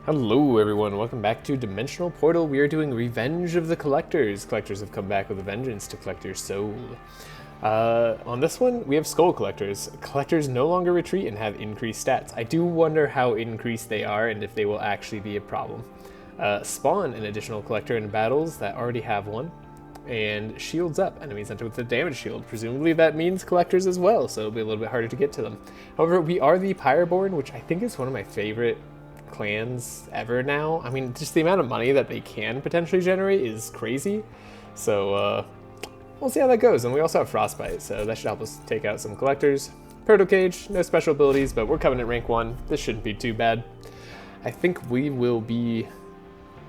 Hello everyone, welcome back to Dimensional Portal. We are doing Revenge of the Collectors. Collectors have come back with a vengeance to collect your soul. On this one, we have Skull Collectors. Collectors no longer retreat and have increased stats. I do wonder how increased they are and if they will actually be a problem. Spawn an additional collector in battles that already have one. And shields up enemies enter with a damage shield. Presumably that means collectors as well, so it'll be a little bit harder to get to them. However, we are the Pyreborn, which I think is one of my favorite clans ever now. I mean, just the amount of money that they can potentially generate is crazy. So we'll see how that goes. And we also have Frostbite, so that should help us take out some collectors. Proto Cage, no special abilities, but we're coming at rank 1. This shouldn't be too bad. I think we will be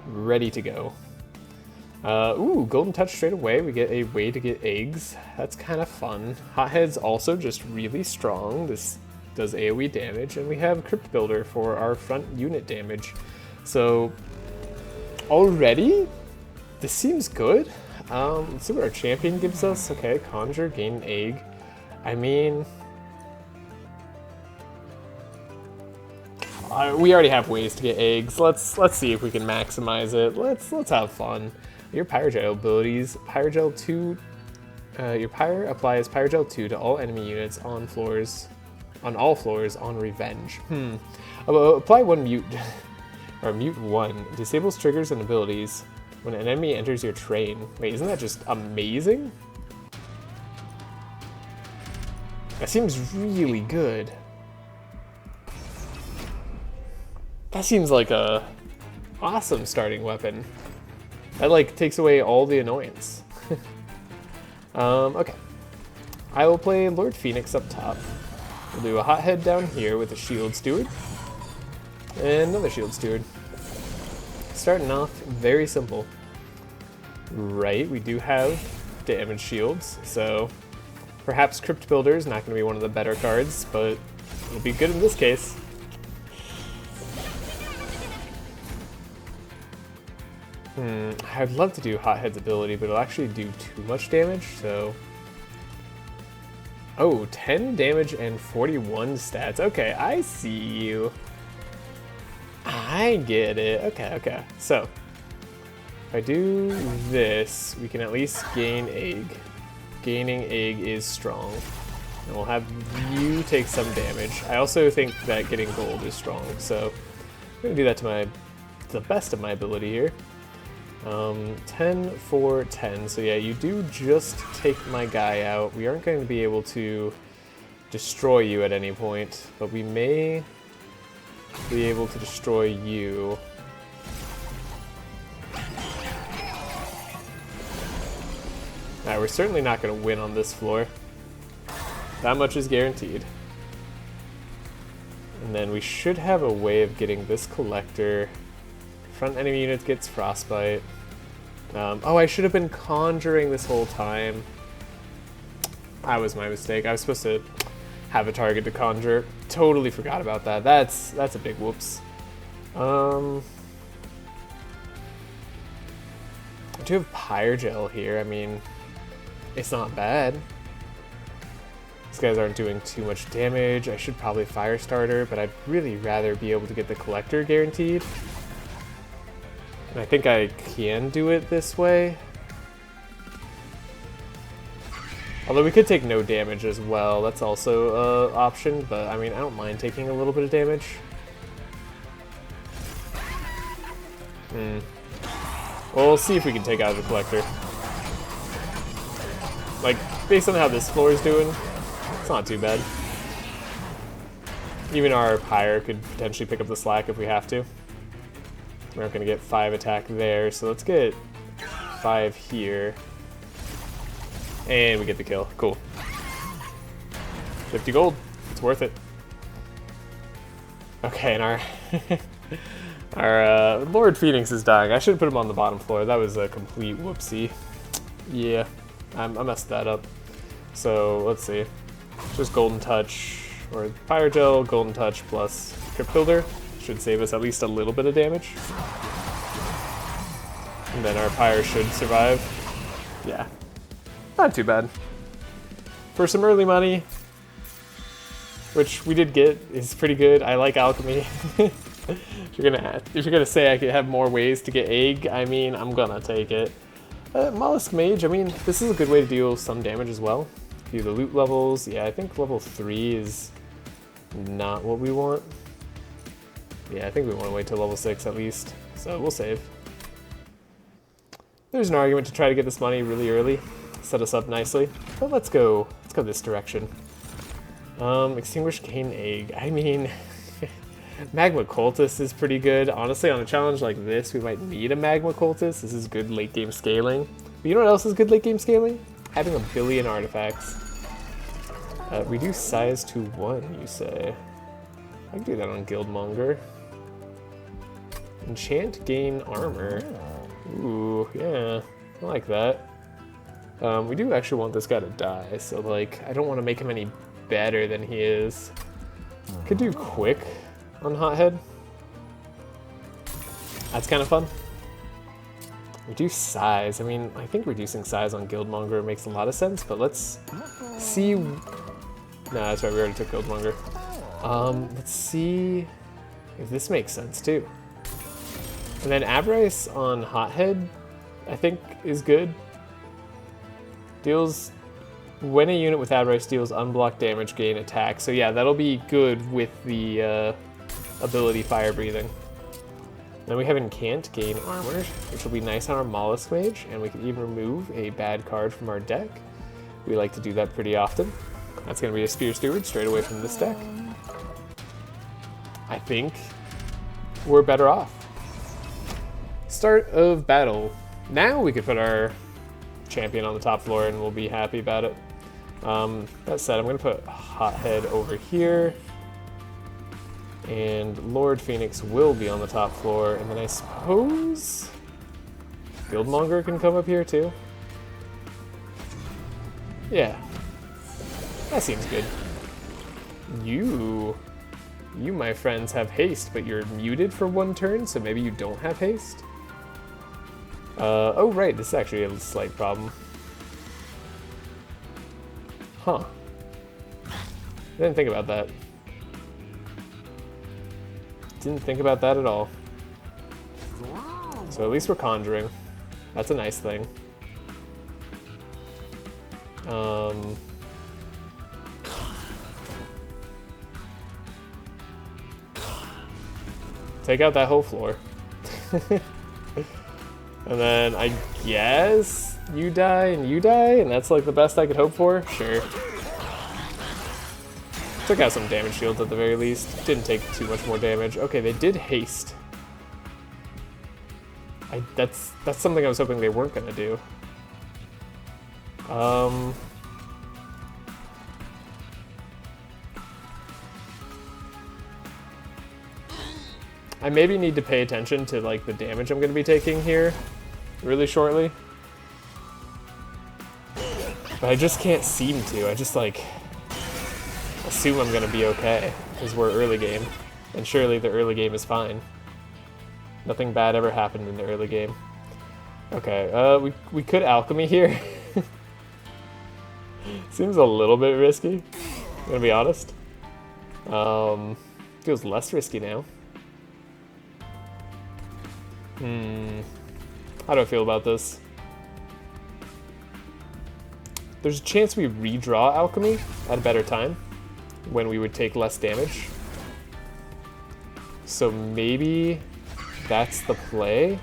ready to go. Ooh, Golden Touch straight away. We get a way to get eggs. That's kind of fun. Hothead's also just really strong. This does AoE damage, and we have Crypt Builder for our front unit damage. So already, this seems good. Let's see what our champion gives us. Okay, Conjure, gain an egg. I mean, we already have ways to get eggs. Let's see if we can maximize it. Let's have fun. Your Pyrogel abilities: Pyrogel 2. Your Pyre applies Pyrogel 2 to all enemy units on all floors on Revenge. Apply one mute, or mute 1. Disables triggers and abilities when an enemy enters your train. Wait, isn't that just amazing? That seems really good. That seems like a awesome starting weapon. That like takes away all the annoyance. Okay. I will play Lord Phoenix up top. We'll do a Hothead down here with a Shield Steward. And another Shield Steward. Starting off very simple. Right, we do have damage shields, so perhaps Crypt Builder is not going to be one of the better cards, but it'll be good in this case. I'd love to do Hothead's ability, but it'll actually do too much damage, so... Oh, 10 damage and 41 stats. Okay, I see you. I get it. Okay. So, if I do this, we can at least gain egg. Gaining egg is strong. And we'll have you take some damage. I also think that getting gold is strong, so I'm going to do that to the best of my ability here. 10 for 10, so yeah, you do just take my guy out. We aren't going to be able to destroy you at any point, but we may be able to destroy you. Alright, we're certainly not going to win on this floor. That much is guaranteed. And then we should have a way of getting this collector. Front enemy unit gets Frostbite. Oh, I should have been conjuring this whole time. That was my mistake. I was supposed to have a target to conjure. Totally forgot about that. That's a big whoops. I do have Pyrogel here. I mean, it's not bad. These guys aren't doing too much damage. I should probably Firestarter, but I'd really rather be able to get the collector guaranteed. And I think I can do it this way. Although we could take no damage as well. That's also an option, but I mean, I don't mind taking a little bit of damage. Well, we'll see if we can take out the collector. Like, based on how this floor is doing, it's not too bad. Even our Pyre could potentially pick up the slack if we have to. We're not going to get 5 attack there, so let's get 5 here. And we get the kill. Cool. 50 gold. It's worth it. Okay, and our Lord Phoenix is dying. I should have put him on the bottom floor. That was a complete whoopsie. Yeah, I messed that up. So, let's see. Just Golden Touch, or Pyrogel, Golden Touch plus Crypt Builder. Should save us at least a little bit of damage. And then our Pyre should survive. Yeah. Not too bad. For some early money, which we did get, is pretty good. I like alchemy. If you're gonna say I could have more ways to get egg, I mean, I'm gonna take it. Mollusk Mage, I mean, this is a good way to deal some damage as well. Do the loot levels. Yeah, I think level 3 is not what we want. Yeah, I think we want to wait till level 6 at least. So we'll save. There's an argument to try to get this money really early, set us up nicely. But let's go this direction. Extinguish Cane Egg. I mean, Magma Cultist is pretty good. Honestly, on a challenge like this, we might need a Magma Cultist. This is good late game scaling. But you know what else is good late game scaling? Having a billion artifacts. Reduce size to 1, you say. I can do that on Guildmonger. Enchant, gain armor. Ooh, yeah, I like that. We do actually want this guy to die, so like, I don't want to make him any better than he is. Could do quick on Hothead. That's kind of fun. Reduce size. I mean, I think reducing size on Guildmonger makes a lot of sense, but let's see. Nah, that's right, we already took Guildmonger. Let's see if this makes sense too. And then Abrice on Hothead, I think, is good. Deals, when a unit with Abrice deals unblocked damage, gain attack. So yeah, that'll be good with the ability Fire Breathing. Then we have Incant, gain armor, which will be nice on our Mollusk Mage, and we can even remove a bad card from our deck. We like to do that pretty often. That's going to be a Spear Steward straight away from this deck. I think we're better off. Start of battle. Now we could put our champion on the top floor and we'll be happy about it. That said, I'm going to put Hothead over here. And Lord Phoenix will be on the top floor. And then I suppose Guildmonger can come up here too. Yeah. That seems good. You, my friends, have haste, but you're muted for 1 turn, so maybe you don't have haste? Oh right, this is actually a slight problem. Huh. I didn't think about that. Didn't think about that at all. So at least we're conjuring. That's a nice thing. Take out that whole floor. And then I guess you die and you die, and that's like the best I could hope for? Sure. Took out some damage shields at the very least. Didn't take too much more damage. Okay, they did haste. That's something I was hoping they weren't gonna do. I maybe need to pay attention to like the damage I'm gonna be taking here really shortly. But I just can't seem to. I just like assume I'm gonna be okay because we're early game, and surely the early game is fine. Nothing bad ever happened in the early game. Okay, we could alchemy here. Seems a little bit risky, I'm gonna be honest. Feels less risky now. How do I feel about this? There's a chance we redraw alchemy at a better time when we would take less damage. So maybe that's the play.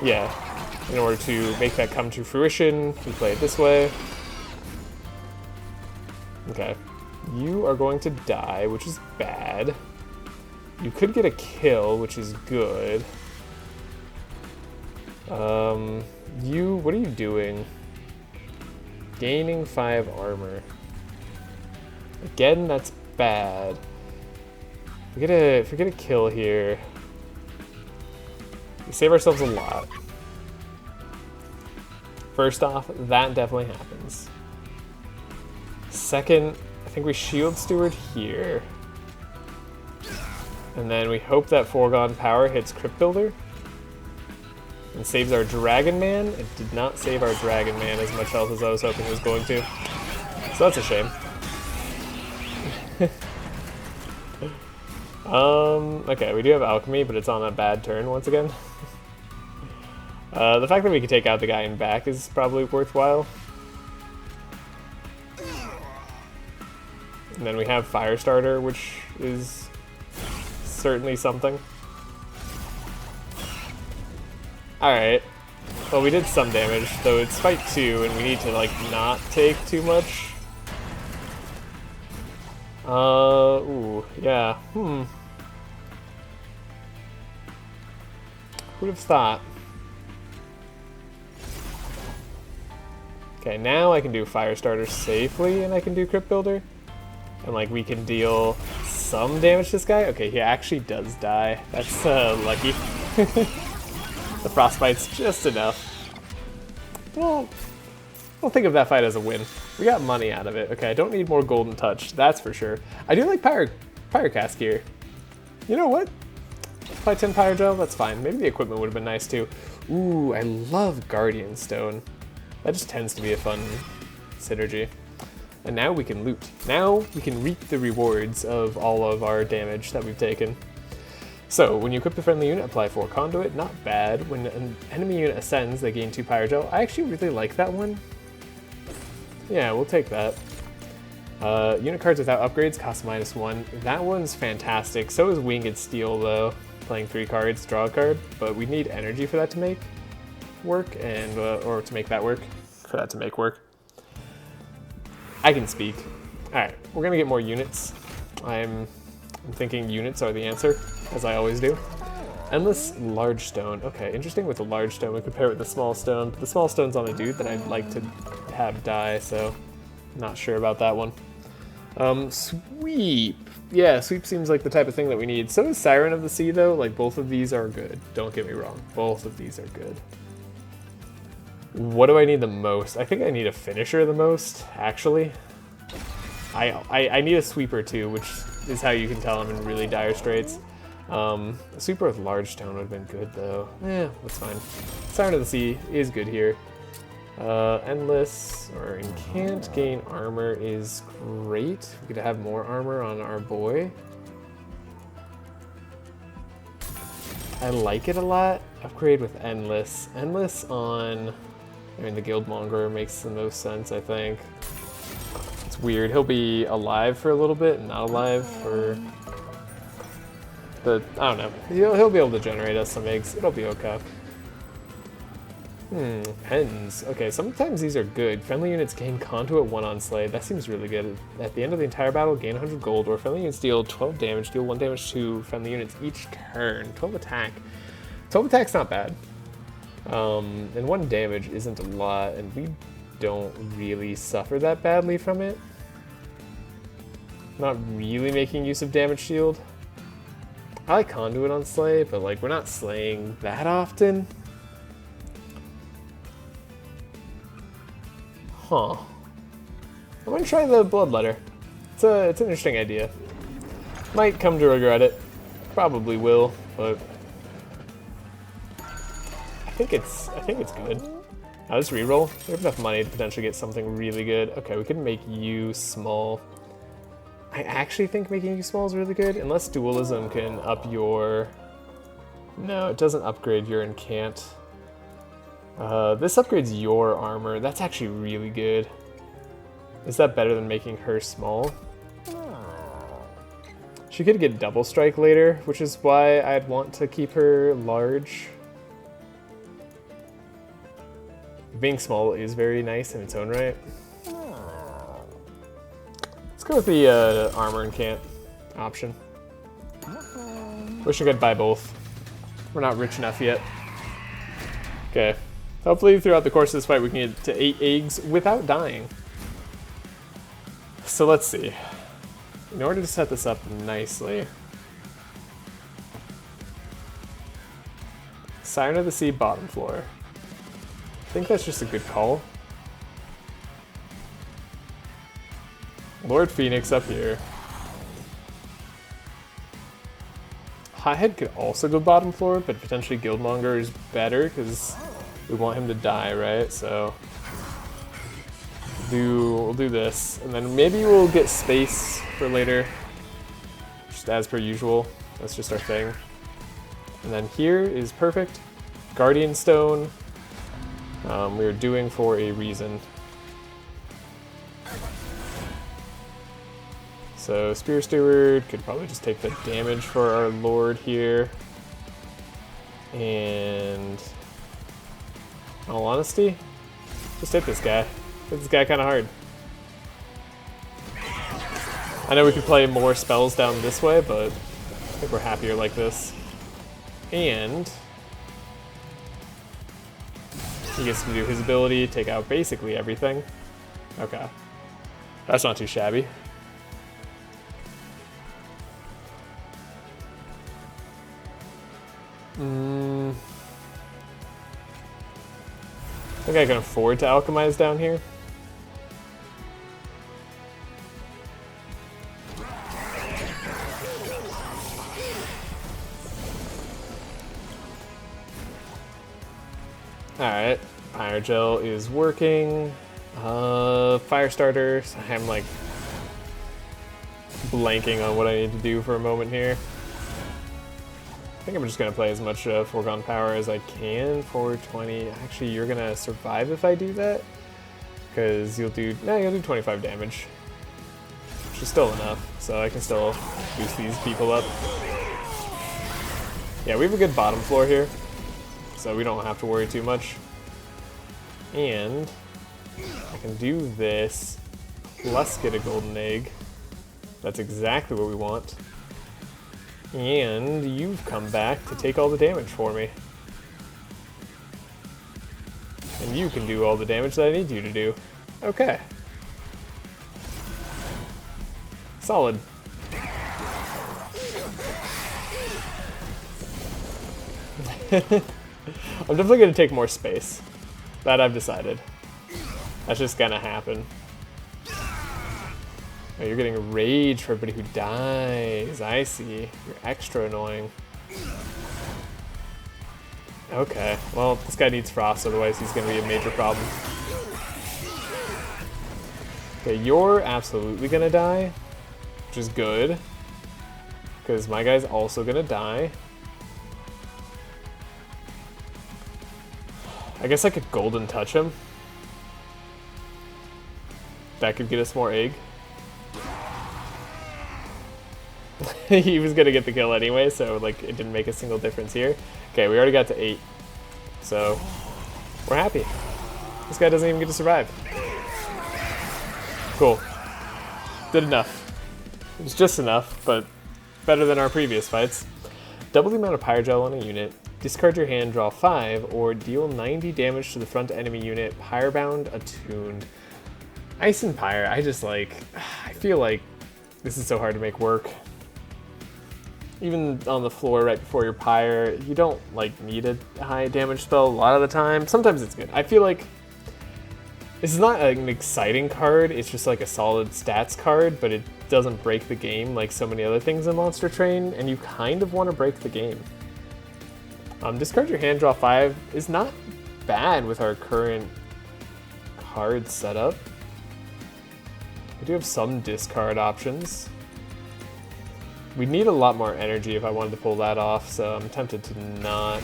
Yeah, in order to make that come to fruition, we play it this way. Okay, you are going to die, which is bad. You could get a kill, which is good. What are you doing? Gaining 5 armor. Again, that's bad. If we get a kill here, we save ourselves a lot. First off, that definitely happens. Second, I think we shield steward here. And then we hope that Foregone Power hits Crypt Builder and saves our Dragon Man. It did not save our Dragon Man as much health as I was hoping it was going to. So that's a shame. Okay, we do have alchemy, but it's on a bad turn once again. The fact that we can take out the guy in back is probably worthwhile. And then we have Firestarter, which is certainly something. Alright. Well, we did some damage, though it's fight 2, and we need to, like, not take too much. Ooh, yeah. Who'd have thought? Okay, now I can do Firestarter safely, and I can do Crypt Builder. And, like, we can deal some damage to this guy. Okay, he actually does die. That's, lucky. The Frostbite's just enough. Well, I'll think of that fight as a win. We got money out of it. Okay, I don't need more Golden Touch, that's for sure. I do like Pyrocast here. You know what? Apply 10 Pyrogel, that's fine. Maybe the equipment would have been nice too. Ooh, I love Guardian Stone. That just tends to be a fun synergy. And now we can loot. Now we can reap the rewards of all of our damage that we've taken. So, when you equip the friendly unit, apply 4 Conduit. Not bad. When an enemy unit ascends, they gain 2 Pyrogel. I actually really like that one. Yeah, we'll take that. Unit cards without upgrades cost -1. That one's fantastic. So is Winged Steel, though. Playing 3 cards, draw a card. But we need energy for that to make work, and or to make that work. For that to make work. I can speak. Alright, we're gonna get more units. I'm thinking units are the answer, as I always do. Endless Large Stone. Okay, interesting with the Large Stone. We compare it with the Small Stone. But the Small Stone's on a dude that I'd like to have die, so not sure about that one. Sweep. Yeah, Sweep seems like the type of thing that we need. So is Siren of the Sea, though. Like, both of these are good. Don't get me wrong. Both of these are good. What do I need the most? I think I need a finisher the most, actually. I need a sweeper too, which is how you can tell I'm in really dire straits. A sweeper with Large Stone would have been good though. That's fine. Siren of the Sea is good here. Endless or Incant gain armor is great. We could have more armor on our boy. I like it a lot. Upgrade with Endless. Endless on... I mean, the Guildmonger makes the most sense, I think. It's weird. He'll be alive for a little bit and not alive for... I don't know. He'll be able to generate us some eggs. It'll be okay. Pens. Okay, sometimes these are good. Friendly units gain Conduit 1 on Slay. That seems really good. At the end of the entire battle, gain 100 gold, or friendly units deal 12 damage, deal 1 damage to friendly units each turn. 12 attack. 12 attack's not bad. And 1 damage isn't a lot, and we don't really suffer that badly from it. Not really making use of damage shield. I like Conduit on Slay, but like we're not slaying that often. Huh. I'm gonna try the Bloodletter. It's an interesting idea. Might come to regret it. Probably will, but I think it's good. I'll just reroll. We have enough money to potentially get something really good. Okay, we can make you small. I actually think making you small is really good, unless Dualism can up your... No, it doesn't upgrade your Incant. This upgrades your armor. That's actually really good. Is that better than making her small? She could get double strike later, which is why I'd want to keep her large. Being small is very nice in its own right. Let's go with the armor Incant option. Wish I could buy both. We're not rich enough yet. Okay. Hopefully throughout the course of this fight we can get to 8 eggs without dying. So let's see. In order to set this up nicely, Siren of the Sea bottom floor. I think that's just a good call. Lord Phoenix up here. Hothead could also go bottom floor, but potentially Guildmonger is better because we want him to die, right? So we'll do this, and then maybe we'll get space for later. Just just as per usual. That's just our thing. And then here is perfect. Guardian Stone. We are doing for a reason. So Spear Steward could probably just take the damage for our Lord here. And in all honesty, just hit this guy. Hit this guy kind of hard. I know we could play more spells down this way, but I think we're happier like this. And he gets to do his ability, take out basically everything. Okay. That's not too shabby. I think I can afford to alchemize down here. Alright, Pyrogel is working. Fire starters. I'm like blanking on what I need to do for a moment here. I think I'm just gonna play as much foregone power as I can for 20. Actually, you're gonna survive if I do that, because you'll do 25 damage, which is still enough. So I can still boost these people up. Yeah, we have a good bottom floor here, so we don't have to worry too much. And I can do this plus get a golden egg. That's exactly what we want. And you've come back to take all the damage for me. And you can do all the damage that I need you to do. Okay. Solid. I'm definitely going to take more space. That I've decided. That's just going to happen. Oh, you're getting rage for everybody who dies. I see. You're extra annoying. Okay, well, this guy needs frost, otherwise he's going to be a major problem. Okay, you're absolutely going to die, which is good, because my guy's also going to die. I guess I could golden touch him. That could get us more egg. He was gonna get the kill anyway, so like it didn't make a single difference here. Okay, we already got to 8, so we're happy. This guy doesn't even get to survive. Cool. Did enough. It was just enough, but better than our previous fights. Double the amount of Pyrogel on a unit. Discard your hand, draw 5, or deal 90 damage to the front enemy unit. Pyrebound attuned. Ice and Pyre. I feel like this is so hard to make work. Even on the floor right before your Pyre, you don't like need a high damage spell a lot of the time. Sometimes it's good. I feel like this is not an exciting card, it's just like a solid stats card, but it doesn't break the game like so many other things in Monster Train, and you kind of want to break the game. Discard your hand, draw 5 is not bad with our current card setup. We do have some discard options. We need a lot more energy if I wanted to pull that off, so I'm tempted to not.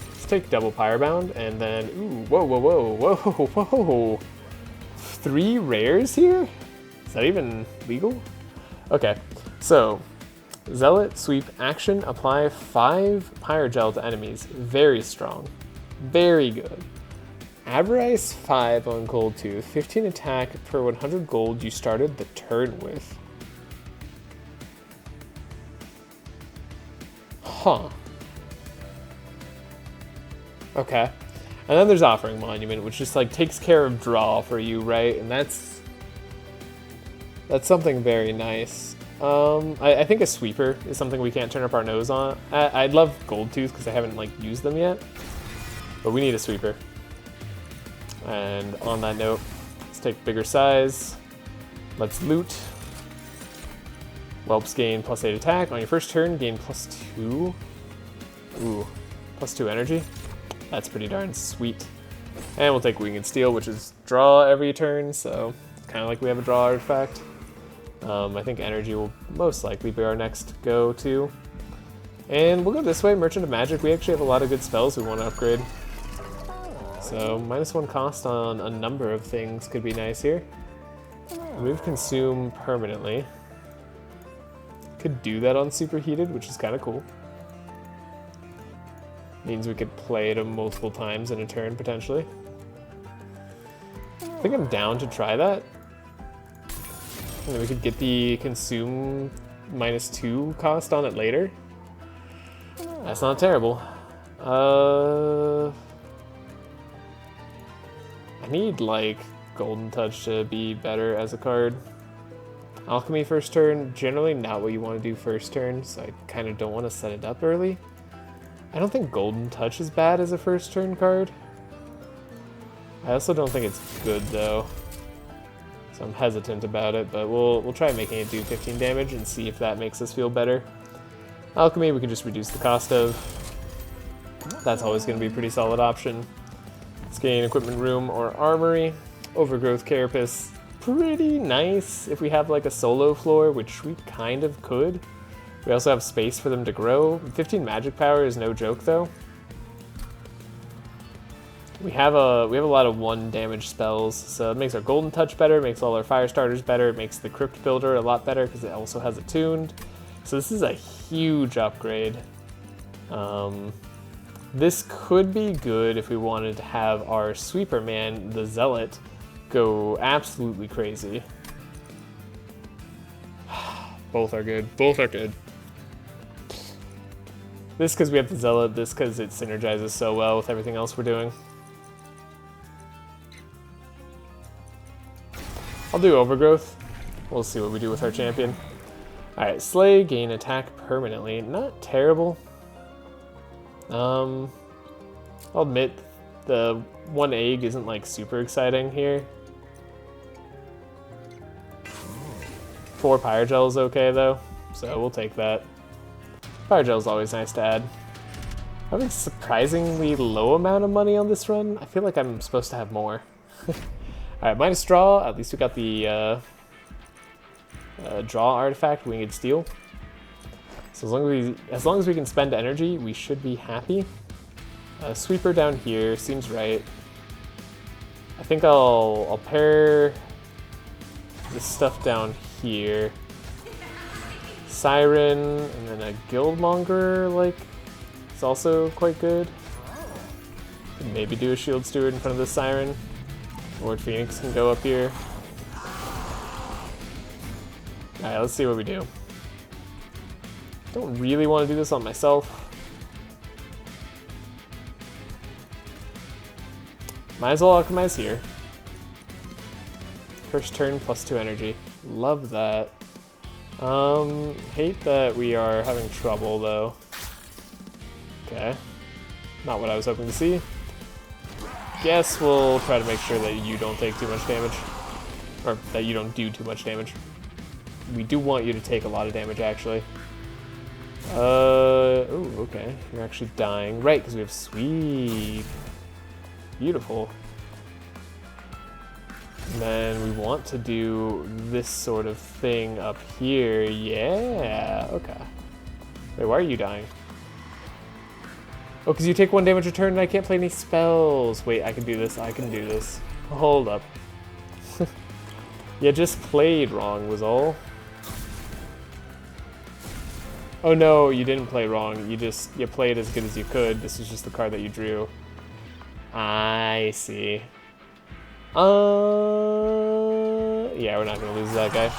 Let's take double Pyrebound, and then, ooh, whoa, whoa, whoa, whoa, whoa. 3 rares here? Is that even legal? Okay, so Zealot, Sweep, Action, apply 5 Pyrogel to enemies. Very strong. Very good. Avarice 5 on Gold Tooth. 15 attack per 100 gold you started the turn with. Huh. Okay. And then there's Offering Monument, which just like takes care of draw for you, right? And that's something very nice. I think a sweeper is something we can't turn up our nose on. I'd love Gold Tooth because I haven't like used them yet, but we need a sweeper. And on that note, let's take bigger size. Let's loot. Whelps gain +8 attack. On your first turn, gain +2. Ooh, +2 energy. That's pretty darn sweet. And we'll take Winged Steel, which is draw every turn, so it's kind of like we have a draw artifact. I think energy will most likely be our next go-to. And we'll go this way, Merchant of Magic. We actually have a lot of good spells we want to upgrade. So -1 cost on a number of things could be nice here. Remove Consume permanently. Could do that on Superheated, which is kind of cool. Means we could play it multiple times in a turn, potentially. I think I'm down to try that. And then we could get the Consume -2 cost on it later. That's not terrible. I need, like, Golden Touch to be better as a card. Alchemy first turn, generally not what you want to do first turn, so I kind of don't want to set it up early. I don't think Golden Touch is bad as a first turn card. I also don't think it's good, though. So I'm hesitant about it, but we'll try making it do 15 damage and see if that makes us feel better. Alchemy, we can just reduce the cost of. That's always going to be a pretty solid option. Let's gain Equipment Room or Armory. Overgrowth Carapace, pretty nice if we have like a solo floor, which we kind of could. We also have space for them to grow. 15 magic power is no joke, though. We have a lot of 1 damage spells, so it makes our Golden Touch better, makes all our fire starters better, it makes the Crypt Builder a lot better because it also has attuned. So this is a huge upgrade. This could be good if we wanted to have our Sweeper Man, the Zealot, go absolutely crazy. Both are good. Both are good. This because we have the Zealot, this because it synergizes so well with everything else we're doing. I'll do Overgrowth. We'll see what we do with our champion. Alright, Slay, gain attack permanently. Not terrible. I'll admit the 1 egg isn't like super exciting here. 4 Pyrogel is okay though, so we'll take that. Pyrogel is always nice to add. I have a surprisingly low amount of money on this run. I feel like I'm supposed to have more. Alright, minus draw. At least we got the draw artifact, Winged Steel. So as long as we can spend energy, we should be happy. Sweeper down here seems right. I think I'll pair this stuff down here. Siren, and then a Guildmonger, like, is also quite good. Could maybe do a Shield Steward in front of the Siren. Lord Phoenix can go up here. Alright, let's see what we do. Don't really want to do this on myself. Might as well alchemize here. First turn, +2 energy. Love that. Hate that we are having trouble, though. Okay. Not what I was hoping to see. Guess we'll try to make sure that you don't take too much damage. Or that you don't do too much damage. We do want you to take a lot of damage, actually. Oh, okay. You're actually dying. Right, because we have Sweep. Beautiful. And then we want to do this sort of thing up here. Yeah, okay. Wait, why are you dying? Oh, because you take 1 damage a turn and I can't play any spells. Wait, I can do this. I can do this. Hold up. You just played wrong was all. Oh no, you didn't play wrong. You played as good as you could. This is just the card that you drew. I see. Yeah, we're not gonna lose that guy.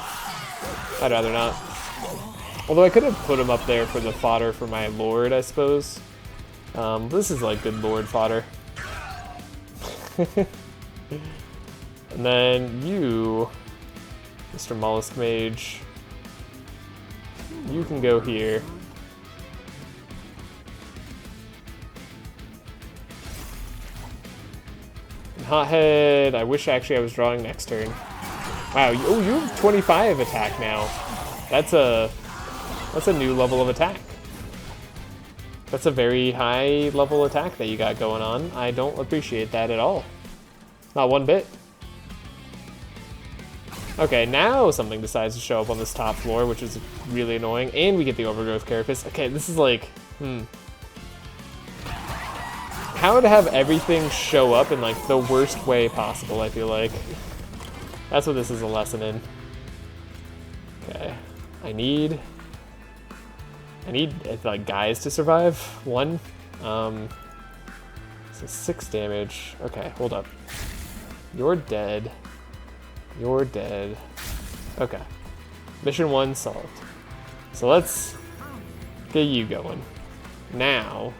I'd rather not. Although I could have put him up there for the fodder for my Lord, I suppose. This is like good Lord fodder. And then you, Mr. Mollusk Mage, you can go here. And Hothead, I wish actually I was drawing next turn. Wow, oh, you have 25 attack now. That's a new level of attack. That's a very high level attack that you got going on. I don't appreciate that at all. Not one bit. Okay, now something decides to show up on this top floor, which is really annoying, and we get the overgrowth carapace. Okay, this is like, how to have everything show up in like the worst way possible, I feel like. That's what this is a lesson in. Okay, I need like guys to survive. One, so 6 damage. Okay, hold up. You're dead. You're dead. Okay. Mission 1 solved. So let's get you going. Now,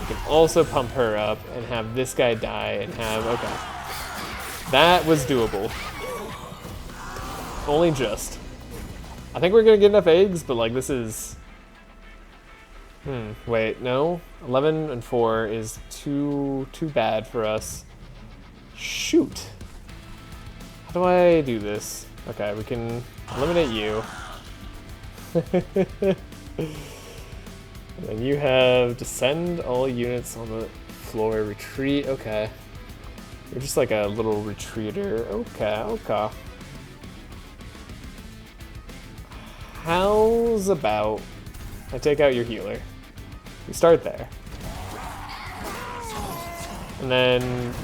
we can also pump her up and have this guy die and have, okay. That was doable. Only just. I think we're gonna get enough eggs, but like this is, wait, no. 11 and 4 is too bad for us. Shoot. How do I do this? Okay, we can eliminate you. And then you have descend all units on the floor, retreat. Okay. You're just like a little retreater. Okay, okay. How's about I take out your healer? We start there. And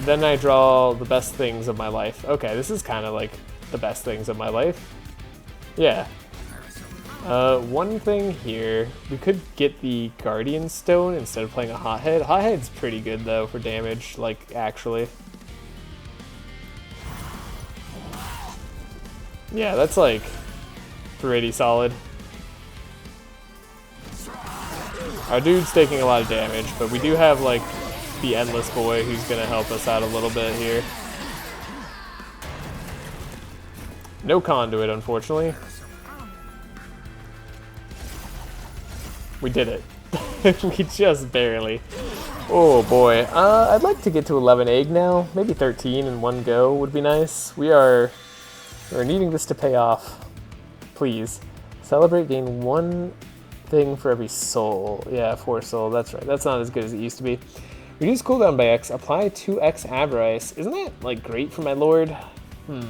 then I draw the best things of my life. Okay, this is kind of like the best things of my life. Yeah. One thing here, we could get the Guardian Stone instead of playing a Hothead. Hothead's pretty good though for damage, like actually. Yeah, that's like pretty solid. Our dude's taking a lot of damage, but we do have like the Endless Boy who's gonna help us out a little bit here. No conduit, unfortunately. We did it. We just barely. Oh boy. I'd like to get to 11 egg now. Maybe 13 in one go would be nice. We're needing this to pay off. Please. Celebrate, gain 1 thing for every soul. Yeah, 4 soul. That's right. That's not as good as it used to be. Reduce cooldown by X. Apply 2x Avarice. Isn't that like great for my lord? I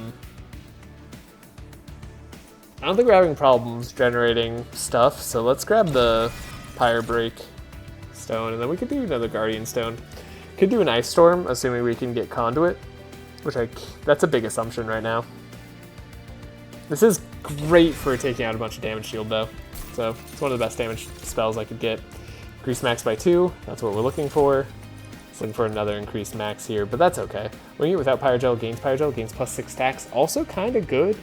don't think we're having problems generating stuff, so let's grab the Pyre Break Stone, and then we could do another Guardian Stone. Could do an Ice Storm, assuming we can get Conduit, which that's a big assumption right now. This is great for taking out a bunch of damage shield, though, so it's one of the best damage spells I could get. Increase max by 2, that's what we're looking for. Looking for another increased max here, but that's okay. Wing it without Pyrogel, gains plus 6 stacks, also kind of good.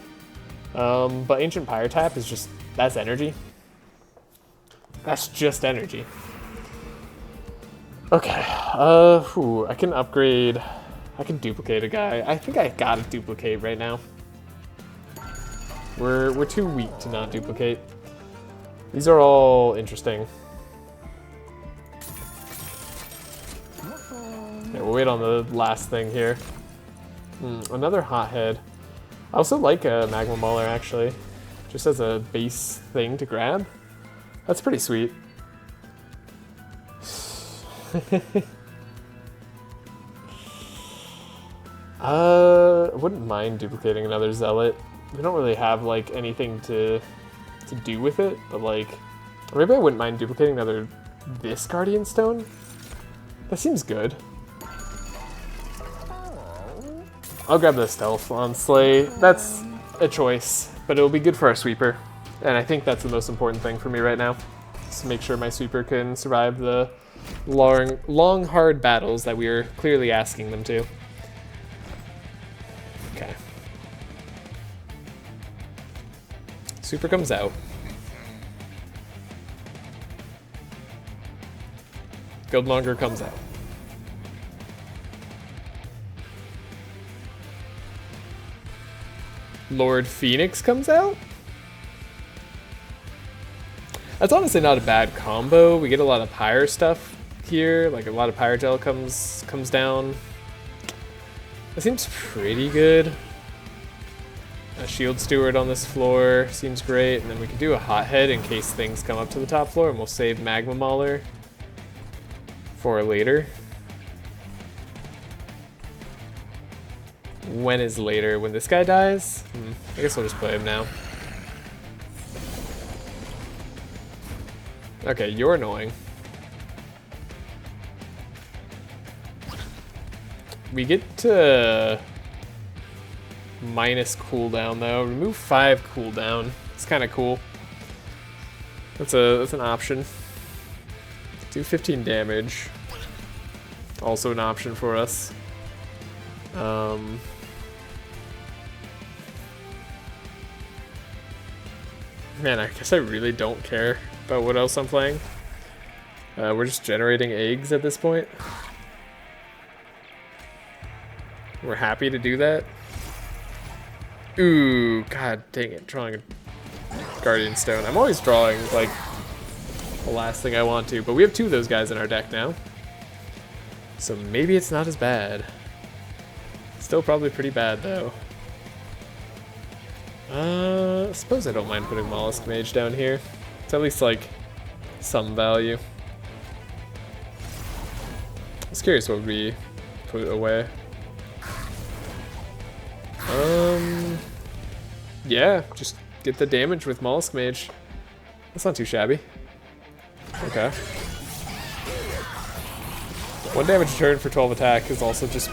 But Ancient Pyre Tap is just, that's energy. That's just energy. Okay, I can upgrade, I can duplicate a guy. I think I gotta duplicate right now. We're too weak to not duplicate. These are all interesting. Okay, we'll wait on the last thing here. Another Hothead. I also like a Magma Mauler, actually. Just as a base thing to grab. That's pretty sweet. I wouldn't mind duplicating another Zealot. We don't really have, like, anything to do with it, but, like... Or maybe I wouldn't mind duplicating this Guardian Stone? That seems good. I'll grab the Stealth on Slay. That's a choice, but it'll be good for our Sweeper. And I think that's the most important thing for me right now. Just to make sure my Sweeper can survive the long, hard battles that we are clearly asking them to. Okay. Sweeper comes out. Guildmonger comes out. Lord Phoenix comes out? That's honestly not a bad combo. We get a lot of Pyre stuff here, like a lot of Pyrogel comes down. That seems pretty good. A Shield Steward on this floor seems great, and then we can do a Hothead in case things come up to the top floor, and we'll save Magma Mauler for later. When is later? When this guy dies? I guess I'll just play him now. Okay, you're annoying. We get to minus cooldown though. Remove 5 cooldown. It's kind of cool. That's an option. Do 15 damage. Also an option for us. Man, I guess I really don't care about what else I'm playing. We're just generating eggs at this point. We're happy to do that. Ooh, god dang it, drawing a Guardian Stone. I'm always drawing, like, the last thing I want to, but we have 2 of those guys in our deck now. So maybe it's not as bad. Still probably pretty bad, though. I suppose I don't mind putting Mollusk Mage down here. It's at least, like, some value. I was curious what we put away. Yeah, just get the damage with Mollusk Mage. That's not too shabby. Okay. 1 damage a turn for 12 attack has also just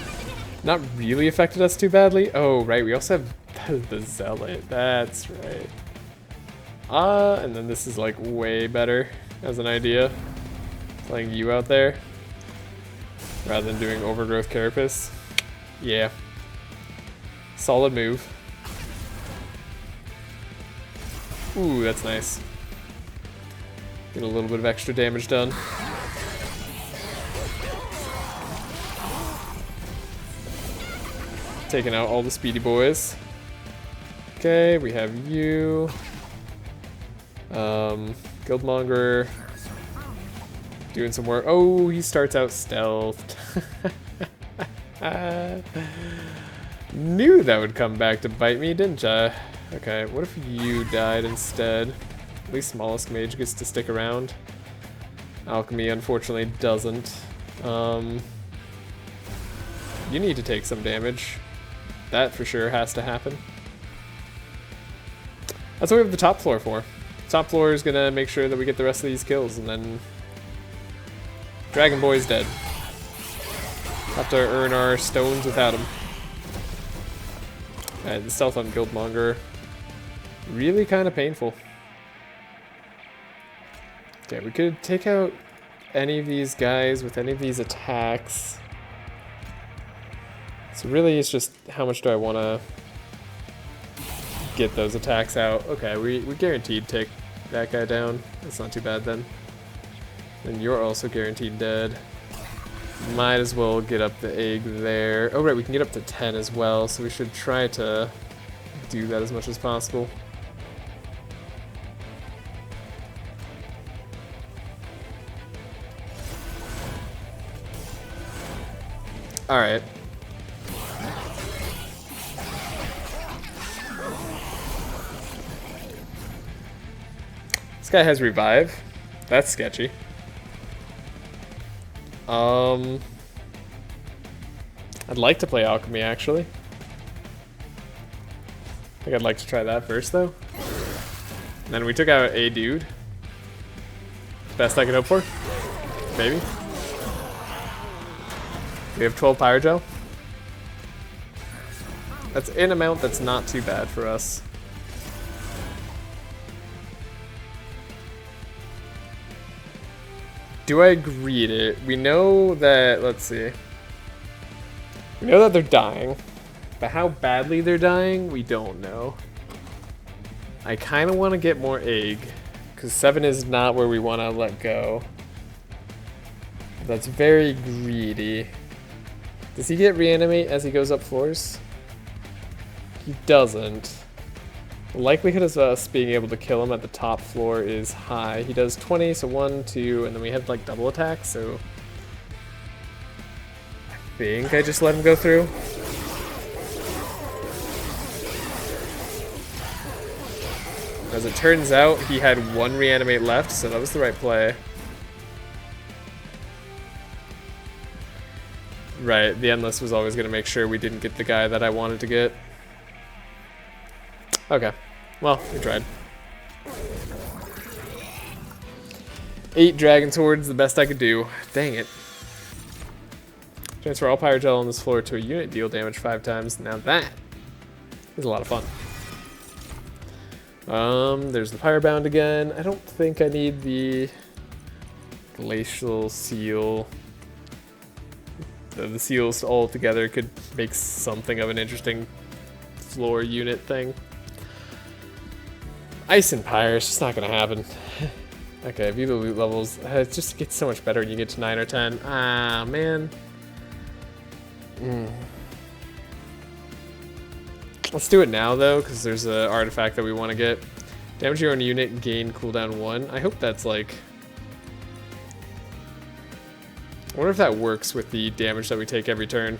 not really affected us too badly. Oh, right, we also have the Zealot. That's right. And then this is like way better as an idea. Playing you out there rather than doing Overgrowth Carapace. Yeah. Solid move. Ooh, that's nice. Get a little bit of extra damage done. Taking out all the speedy boys. Okay, we have you. Guildmonger. Doing some work. Oh, he starts out stealthed. Knew that would come back to bite me, didn't I? Okay, what if you died instead? At least Mollusk Mage gets to stick around. Alchemy, unfortunately, doesn't. You need to take some damage. That for sure has to happen. That's what we have the top floor for. Top floor is gonna make sure that we get the rest of these kills, and then Dragon Boy's dead. Have to earn our stones without him. Alright, the stealth on Guildmonger. Really kind of painful. Okay, we could take out any of these guys with any of these attacks. So really it's just how much do I want to get those attacks out. Okay, we guaranteed take that guy down. That's not too bad then. And you're also guaranteed dead. Might as well get up the egg there. Oh right, we can get up to 10 as well, so we should try to do that as much as possible. Alright. This guy has revive. That's sketchy. I'd like to play Alchemy, actually. I think I'd like to try that first, though. And then we took out a dude. Best I could hope for. Maybe. We have 12 Pyrogel. That's an amount that's not too bad for us. Do I greed it? We know that, let's see. We know that they're dying, but how badly they're dying, we don't know. I kind of want to get more egg, because 7 is not where we want to let go. That's very greedy. Does he get reanimate as he goes up floors? He doesn't. The likelihood of us being able to kill him at the top floor is high. He does 20, so 1, 2, and then we have like double attack, so I think I just let him go through. As it turns out, he had 1 reanimate left, so that was the right play. Right, the Endless was always going to make sure we didn't get the guy that I wanted to get. Okay, well, we tried. 8 Dragon Swords, the best I could do. Dang it. Transfer all Pyro Gel on this floor to a unit, deal damage 5 times. Now that is a lot of fun. There's the Pyrobound again. I don't think I need the Glacial Seal. The seals all together could make something of an interesting floor unit thing. Ice and Pyre, it's just not going to happen. Okay, view the loot levels. It just gets so much better when you get to 9 or 10. Ah, man. Let's do it now, though, because there's an artifact that we want to get. Damage your own unit, gain cooldown 1. I hope that's like... I wonder if that works with the damage that we take every turn.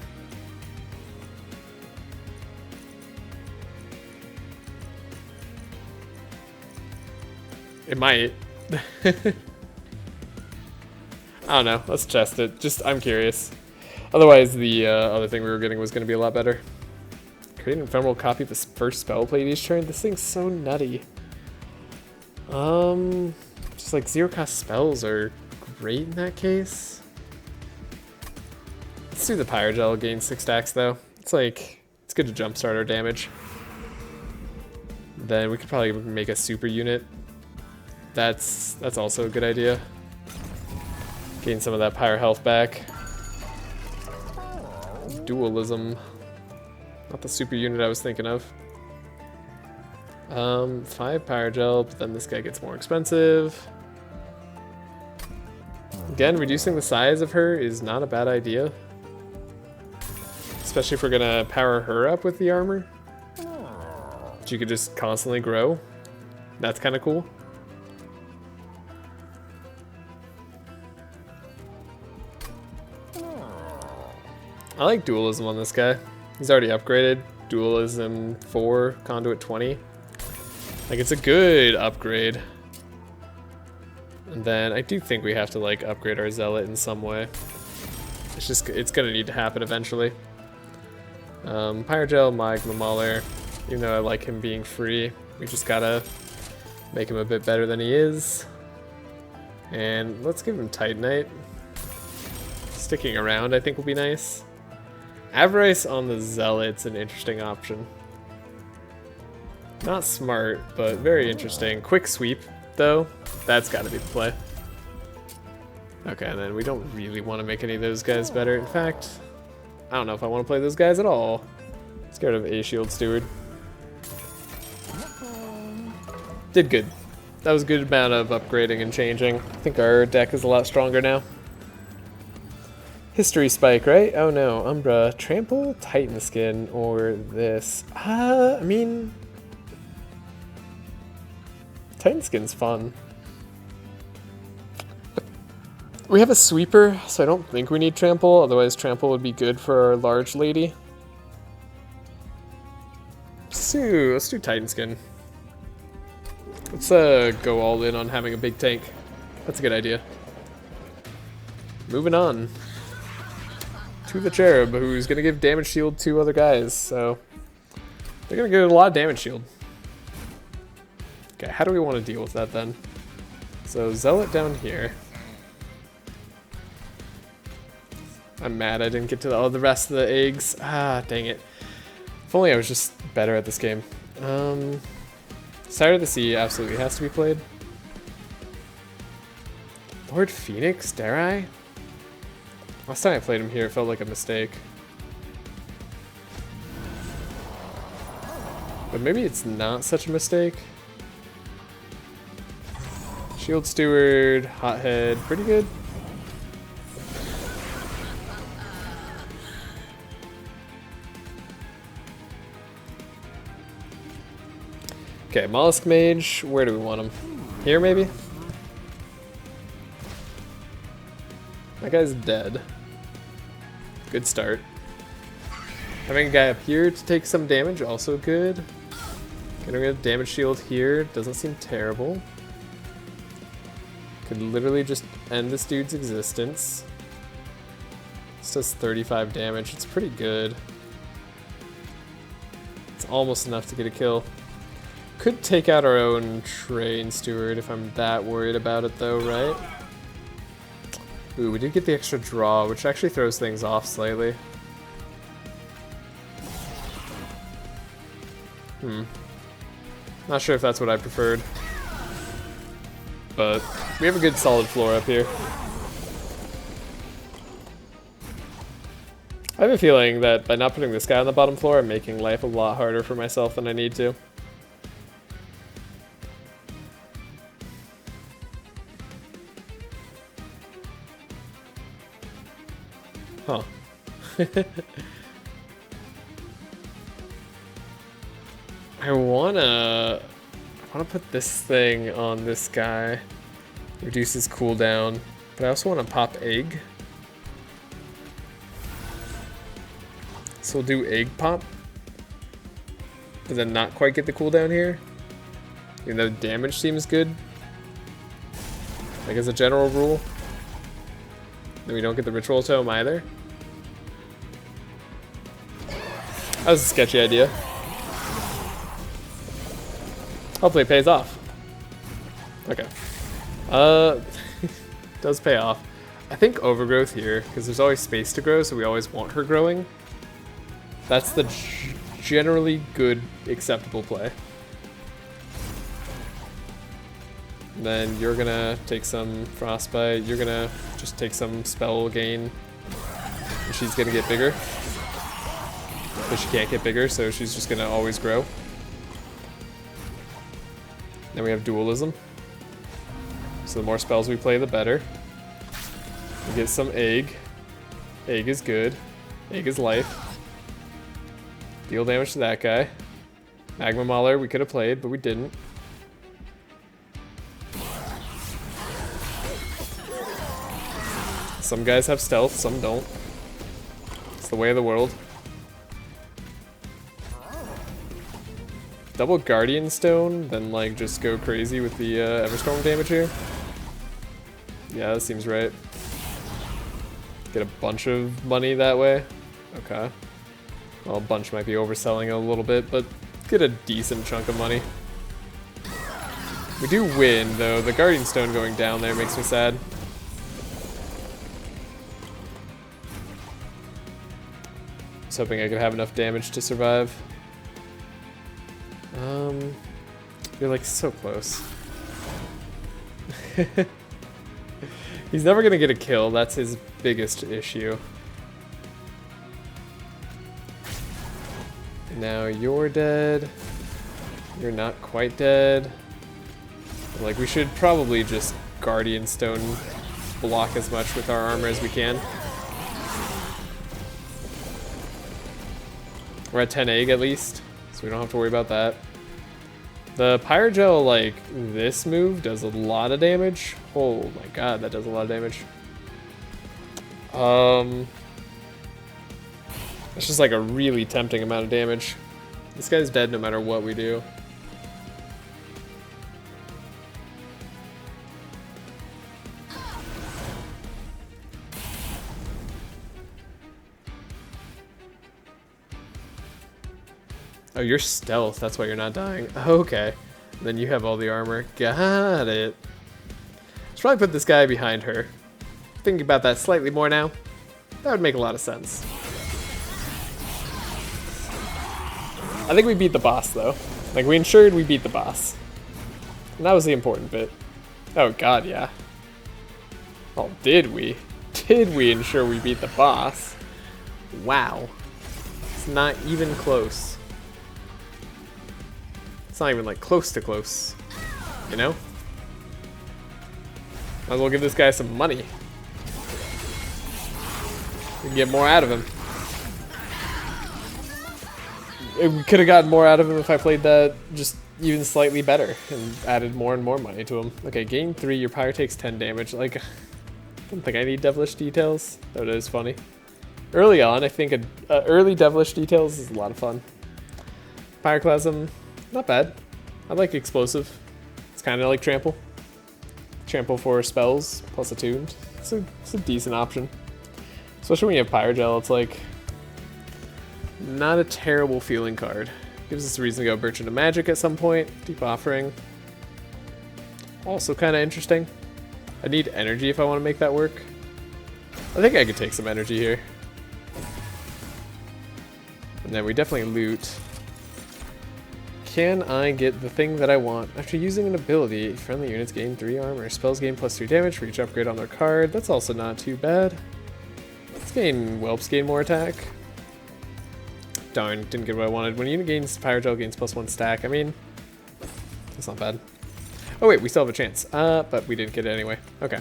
It might. I don't know. Let's test it. I'm curious. Otherwise, the other thing we were getting was going to be a lot better. Create an ephemeral copy of the first spell played each turn. This thing's so nutty. Just like 0-cost spells are great in that case. Let's do the Pyrogel, gain 6 stacks though. It's good to jumpstart our damage. Then we could probably make a super unit. That's also a good idea. Gain some of that Pyro health back. Dualism. Not the super unit I was thinking of. 5 Pyrogel, but then this guy gets more expensive. Again, reducing the size of her is not a bad idea. Especially if we're gonna power her up with the armor. She could just constantly grow. That's kind of cool. I like dualism on this guy. He's already upgraded. Dualism 4, conduit 20. Like, it's a good upgrade. And then I do think we have to like upgrade our zealot in some way. It's gonna need to happen eventually. Pyrogel, Magma Mauler. Even though I like him being free, we just gotta make him a bit better than he is. And let's give him Titanite. Sticking around I think will be nice. Avarice on the Zealot's an interesting option. Not smart, but very interesting. Quick Sweep, though, that's gotta be the play. Okay, and then we don't really want to make any of those guys better. In fact, I don't know if I want to play those guys at all. Scared of a Shield Steward. Did good. That was a good amount of upgrading and changing. I think our deck is a lot stronger now. History Spike, right? Oh no, Umbra, Trample, Titan Skin, or this. I mean... Titan Skin's fun. We have a Sweeper, so I don't think we need Trample, otherwise Trample would be good for our large lady. Let's do Titan Skin. Let's go all in on having a big tank. That's a good idea. Moving on. To the Cherub, who's going to give damage shield to other guys, so they're going to get a lot of damage shield. Okay, how do we want to deal with that then? So Zealot down here. I'm mad I didn't get to the rest of the eggs. Ah, dang it. If only I was just better at this game. Sire of the Sea absolutely has to be played. Lord Phoenix, dare I? Last time I played him here, it felt like a mistake. But maybe it's not such a mistake. Shield Steward, Hothead, pretty good. Okay, Mollusk Mage, where do we want him? Here, maybe? That guy's dead. Good start. Having a guy up here to take some damage, also good. Getting rid of damage shield here doesn't seem terrible. Could literally just end this dude's existence. This does 35 damage. It's pretty good. It's almost enough to get a kill. Could take out our own Train Steward if I'm that worried about it though, right? Ooh, we did get the extra draw, which actually throws things off slightly. Not sure if that's what I preferred. But we have a good solid floor up here. I have a feeling that by not putting this guy on the bottom floor, I'm making life a lot harder for myself than I need to. Huh. I wanna put this thing on this guy. Reduces cooldown, but I also wanna pop egg. So we'll do egg pop, but then not quite get the cooldown here. Even though damage seems good, like as a general rule. Then we don't get the ritual tome either. That was a sketchy idea. Hopefully it pays off. Okay. Does pay off. I think overgrowth here, because there's always space to grow, so we always want her growing. That's the generally good, acceptable play. And then you're gonna take some frostbite, you're gonna just take some spell gain. And she's gonna get bigger. But she can't get bigger, so she's just gonna always grow. Then we have dualism. So the more spells we play, the better. We get some egg. Egg is good. Egg is life. Deal damage to that guy. Magma Mauler we could have played, but we didn't. Some guys have stealth, some don't. It's the way of the world. Double Guardian Stone, then like just go crazy with the Everstorm damage here. Yeah, that seems right. Get a bunch of money that way. Okay. Well, a bunch might be overselling it a little bit, but get a decent chunk of money. We do win, though. The Guardian Stone going down there makes me sad. I was hoping I could have enough damage to survive. You're like so close. He's never gonna get a kill, that's his biggest issue. Now you're dead. You're not quite dead. Like, we should probably just Guardian Stone block as much with our armor as we can. We're at 10 egg at least, so we don't have to worry about that. The Pyrogel, like, this move does a lot of damage. Oh my god, that does a lot of damage. It's just like a really tempting amount of damage. This guy's dead no matter what we do. Oh, you're stealth, that's why you're not dying. Okay. Then you have all the armor. Got it. Should probably put this guy behind her. Thinking about that slightly more now, that would make a lot of sense. I think we beat the boss, though. Like, we ensured we beat the boss. And that was the important bit. Oh god, yeah. Oh, did we? Did we ensure we beat the boss? Wow. It's not even close. It's not even like close to close, you know? Might as well give this guy some money. We can get more out of him. We could have gotten more out of him if I played that just even slightly better and added more and more money to him. Okay, game 3, your Pyre takes 10 damage. Like, I don't think I need Devilish Details, though it is funny. Early on, I think early Devilish Details is a lot of fun. Pyroclasm, not bad. I like Explosive. It's kind of like Trample. Trample for spells plus attuned. It's a decent option. Especially when you have Pyrogel, it's like not a terrible feeling card. Gives us a reason to go Merchant of Magic at some point. Deep Offering. Also kind of interesting. I need energy if I want to make that work. I think I could take some energy here. And then we definitely loot. Can I get the thing that I want? After using an ability, friendly units gain 3 armor. Spells gain +3 damage for each upgrade on their card. That's also not too bad. Let's gain Whelps gain more attack. Darn, didn't get what I wanted. When a unit gains Pyrogel, gains +1 stack. I mean, that's not bad. Oh wait, we still have a chance. But we didn't get it anyway. Okay.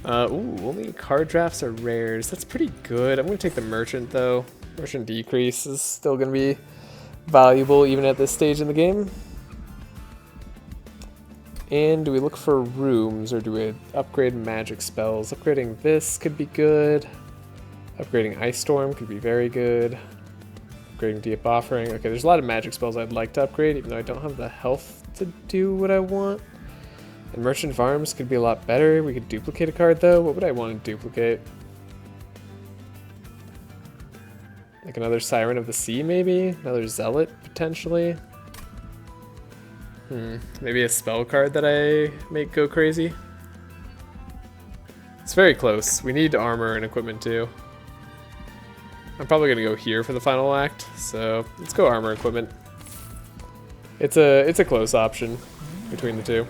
Ooh, only card drafts are rares. That's pretty good. I'm gonna take the Merchant though. Merchant Decrease is still gonna be valuable even at this stage in the game. And do we look for rooms or do we upgrade magic spells? Upgrading this could be good. Upgrading Ice Storm could be very good. Upgrading Deep Offering. Okay, there's a lot of magic spells I'd like to upgrade even though I don't have the health to do what I want. And Merchant of Arms could be a lot better. We could duplicate a card though. What would I want to duplicate? Like another Siren of the Sea, maybe? Another Zealot, potentially? Maybe a spell card that I make go crazy? It's very close. We need armor and equipment too. I'm probably going to go here for the final act, so let's go armor equipment. It's a close option between the two.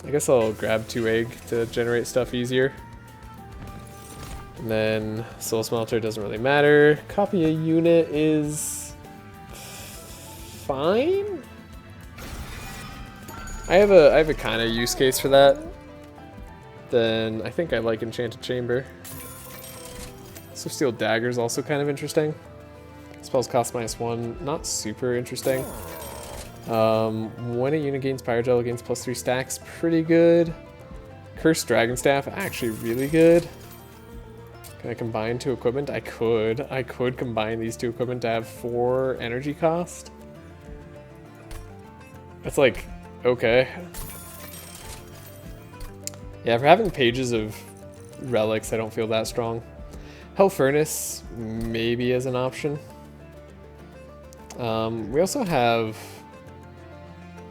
I guess I'll grab 2 egg to generate stuff easier. And then Soul Smelter doesn't really matter. Copy a unit is fine. I have a kind of use case for that. Then I think I like Enchanted Chamber. So Steel Dagger is also kind of interesting. Spells cost -1, not super interesting. When a unit gains Pyrogel, it gains +3 stacks, pretty good. Cursed Dragon Staff, actually really good. Can I combine 2 equipment? I could combine these 2 equipment to have 4 energy cost. That's like, okay. Yeah, for having pages of relics, I don't feel that strong. Hell Furnace, maybe as an option. We also have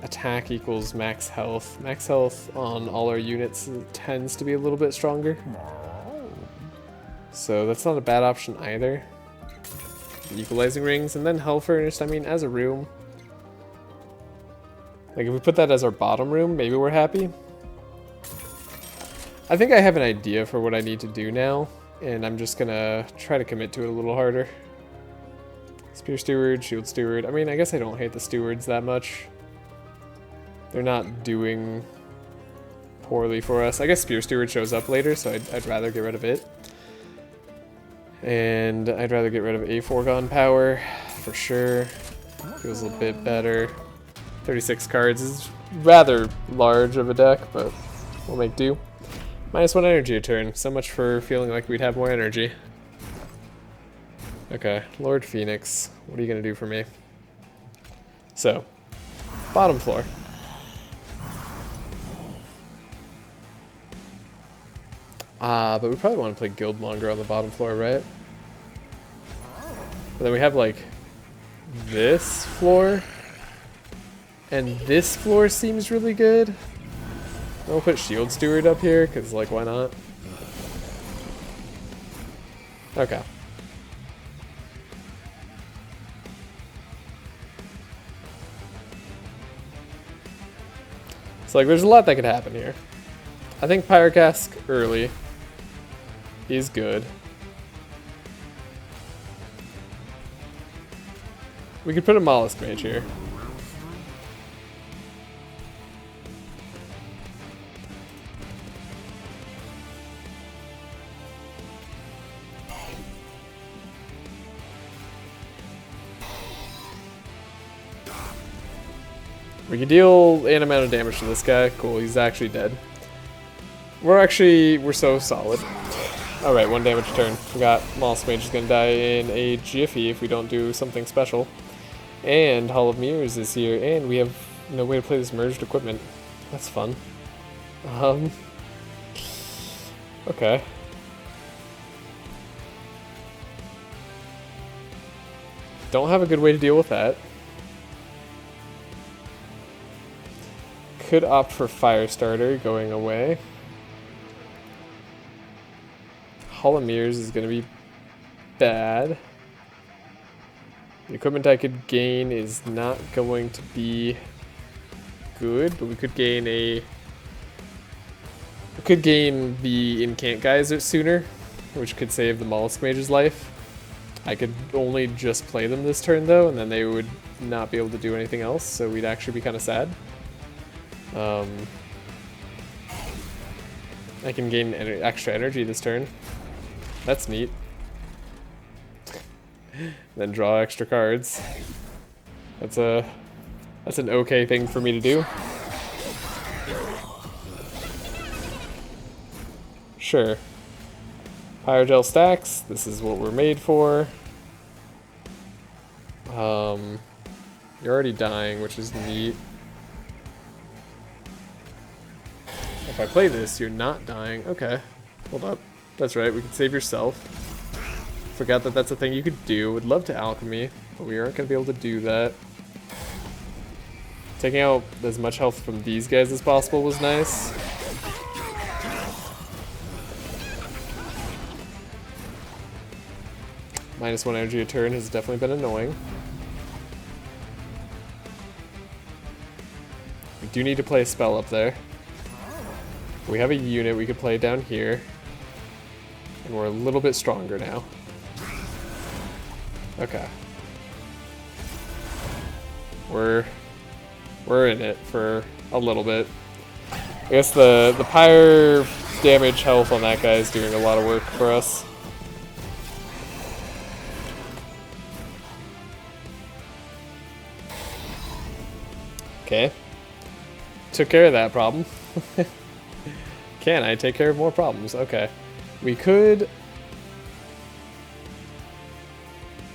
attack equals max health. Max health on all our units tends to be a little bit stronger. So that's not a bad option either. Equalizing rings, and then Hell Furnace, I mean, as a room. Like, if we put that as our bottom room, maybe we're happy. I think I have an idea for what I need to do now, and I'm just gonna try to commit to it a little harder. Spear Steward, Shield Steward. I mean, I guess I don't hate the Stewards that much. They're not doing poorly for us. I guess Spear Steward shows up later, so I'd rather get rid of it. And I'd rather get rid of a Foregone Power, for sure. Feels a bit better. 36 cards is rather large of a deck, but we'll make do. -1 energy a turn. So much for feeling like we'd have more energy. Okay, Lord Phoenix, what are you gonna do for me? So, bottom floor. But we probably want to play Guildmonger on the bottom floor, right? But then we have like this floor, and this floor seems really good. We'll put Shield Steward up here, because like, why not? Okay. So like, there's a lot that could happen here. I think Pyrocask early is good. We could put a Mollusk Mage here. We could deal an amount of damage to this guy. Cool, he's actually dead. We're so solid. Alright, 1 damage a turn. Forgot Mollusk Mage is gonna die in a jiffy if we don't do something special. And Hall of Mirrors is here, and we have no way to play this merged equipment. That's fun. Okay. Don't have a good way to deal with that. Could opt for Firestarter going away. Hall of Mirrors is going to be bad. The equipment I could gain is not going to be good, but we could gain a... We could gain the Incant guys sooner, which could save the Mollusk Mage's life. I could only just play them this turn though, and then they would not be able to do anything else, so we'd actually be kind of sad. I can gain extra energy this turn. That's neat. Then draw extra cards. That's an okay thing for me to do. Sure. Pyrogel stacks, this is what we're made for. You're already dying, which is neat. If I play this, you're not dying. Okay, hold up. That's right, we can save yourself. Forgot that that's a thing you could do. Would love to alchemy, but we aren't going to be able to do that. Taking out as much health from these guys as possible was nice. -1 energy a turn has definitely been annoying. We do need to play a spell up there. We have a unit we could play down here. And we're a little bit stronger now. Okay. We're in it for a little bit. I guess the pyre damage health on that guy is doing a lot of work for us. Okay. Took care of that problem. Can I take care of more problems? Okay. We could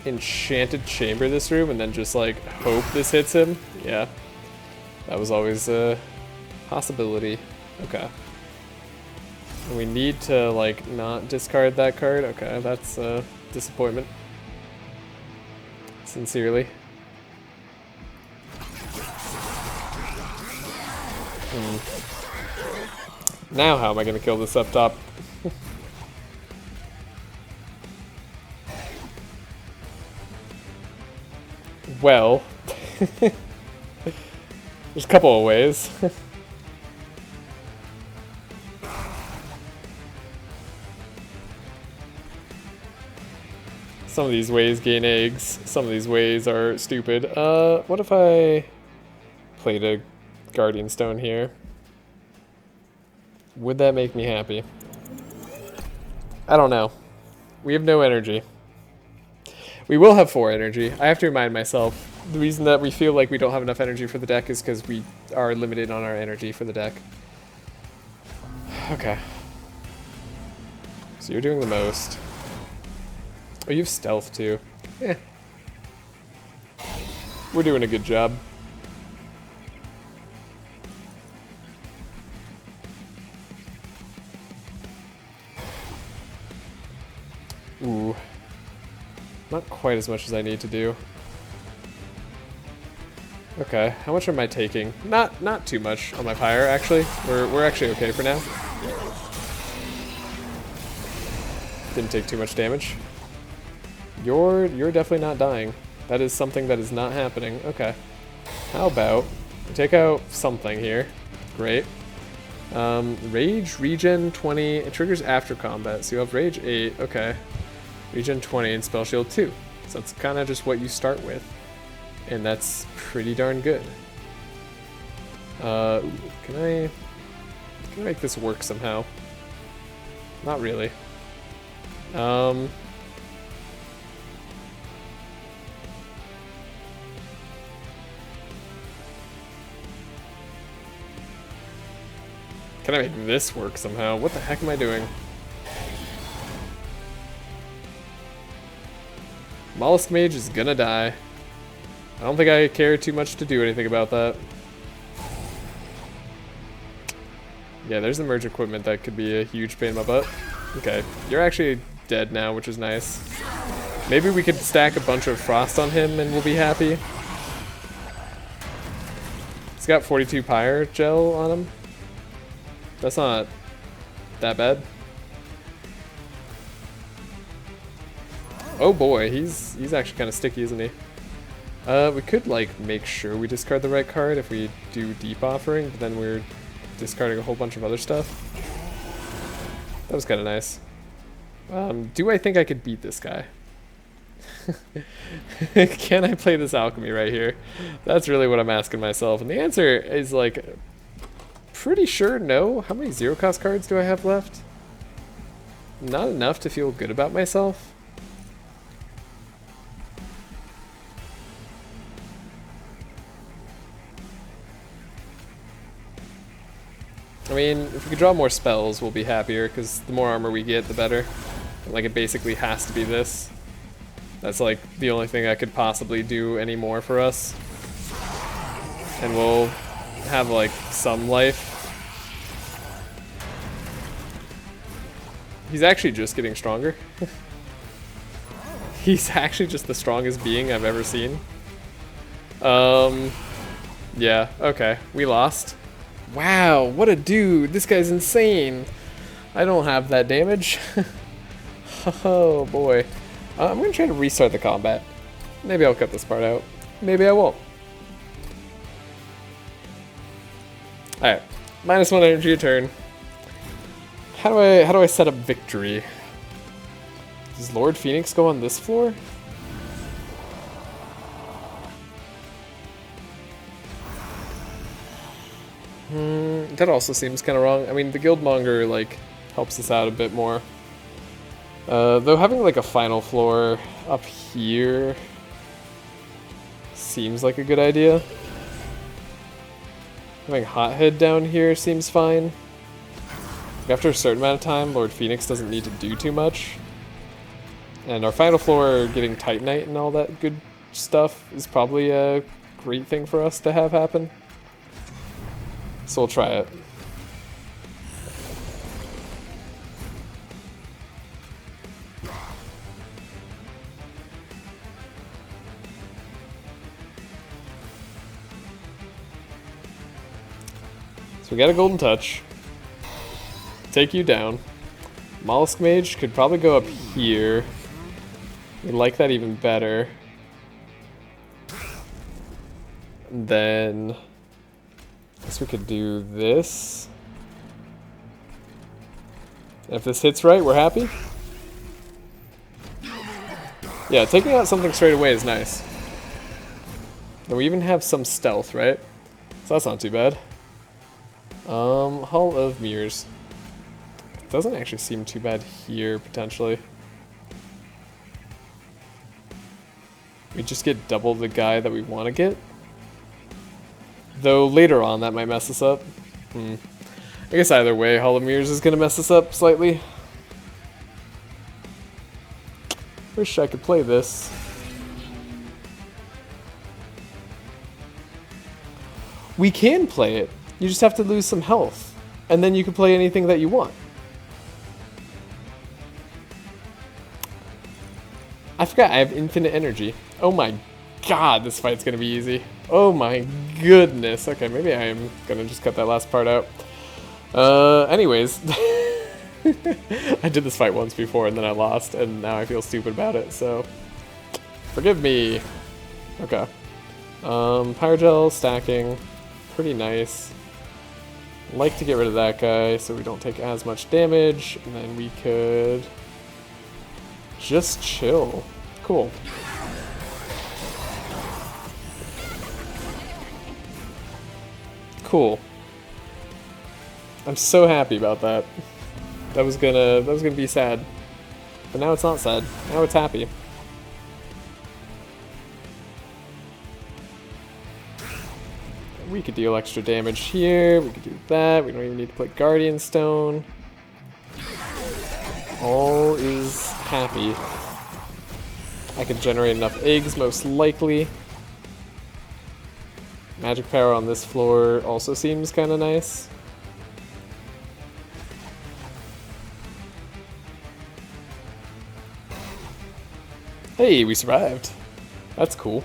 Enchanted Chamber this room and then just like hope this hits him. Yeah. That was always a possibility. Okay. And we need to like not discard that card. Okay, that's a disappointment. Sincerely. Now how am I going to kill this up top? Well, there's a couple of ways. Some of these ways gain eggs, some of these ways are stupid. What if I played a Guardian Stone here? Would that make me happy? I don't know. We have no energy. We will have 4 energy. I have to remind myself, the reason that we feel like we don't have enough energy for the deck is because we are limited on our energy for the deck. Okay. So you're doing the most. Oh, you have stealth too. Eh. We're doing a good job. Ooh. Not quite as much as I need to do. Okay, how much am I taking? Not too much on my pyre, actually. We're actually okay for now. Didn't take too much damage. You're definitely not dying. That is something that is not happening. Okay. How about we take out something here. Great. Rage, regen 20. It triggers after combat, so you have rage 8. Okay. Regen 20 and Spell Shield 2. So that's kind of just what you start with. And that's pretty darn good. Can I make this work somehow? Not really. Can I make this work somehow? What the heck am I doing? Mollusk Mage is gonna die. I don't think I care too much to do anything about that. Yeah, there's the merge equipment that could be a huge pain in my butt. Okay, you're actually dead now, which is nice. Maybe we could stack a bunch of frost on him and we'll be happy. He's got 42 pyre gel on him. That's not that bad. Oh boy, he's actually kind of sticky, isn't he? We could like make sure we discard the right card if we do Deep Offering, but then we're discarding a whole bunch of other stuff. That was kind of nice. Do I think I could beat this guy? Can I play this alchemy right here? That's really what I'm asking myself, and the answer is like pretty sure no. How many zero cost cards do I have left? Not enough to feel good about myself. I mean, if we could draw more spells, we'll be happier, because the more armor we get, the better. Like, it basically has to be this. That's, like, the only thing I could possibly do anymore for us. And we'll have, like, some life. He's actually just getting stronger. He's actually just the strongest being I've ever seen. Yeah, okay. We lost. Wow, what a dude. This guy's insane. I don't have that damage. Oh boy. I'm gonna try to restart the combat. Maybe I'll cut this part out. Maybe I won't. Alright. -1 energy a turn. How do I set up victory? Does Lord Phoenix go on this floor? That also seems kind of wrong. I mean, the Guildmonger, like, helps us out a bit more. Though having, like, a final floor up here seems like a good idea. Having Hothead down here seems fine. After a certain amount of time, Lord Phoenix doesn't need to do too much. And our final floor getting Titanite and all that good stuff is probably a great thing for us to have happen. So we'll try it. So we got a Golden Touch. Take you down. Mollusk Mage could probably go up here. We like that even better. And then I guess we could do this. And if this hits right, we're happy. Yeah, taking out something straight away is nice. And we even have some stealth, right? So that's not too bad. Hall of Mirrors. Doesn't actually seem too bad here, potentially. We just get double the guy that we want to get. Though later on that might mess us up. I guess either way, Hall of Mirrors is going to mess us up slightly. Wish I could play this. We can play it. You just have to lose some health. And then you can play anything that you want. I forgot I have infinite energy. Oh my god, this fight's gonna be easy. Oh my goodness. Okay, maybe I am gonna just cut that last part out. Anyways. I did this fight once before and then I lost, and now I feel stupid about it, so forgive me. Okay. Pyrogel stacking. Pretty nice. Like to get rid of that guy so we don't take as much damage, and then we could just chill. Cool. Cool. I'm so happy about that. That was gonna be sad. But now it's not sad. Now it's happy. We could deal extra damage here. We could do that. We don't even need to put Guardian Stone. All is happy. I can generate enough eggs, most likely. Magic power on this floor also seems kind of nice. Hey, we survived. That's cool.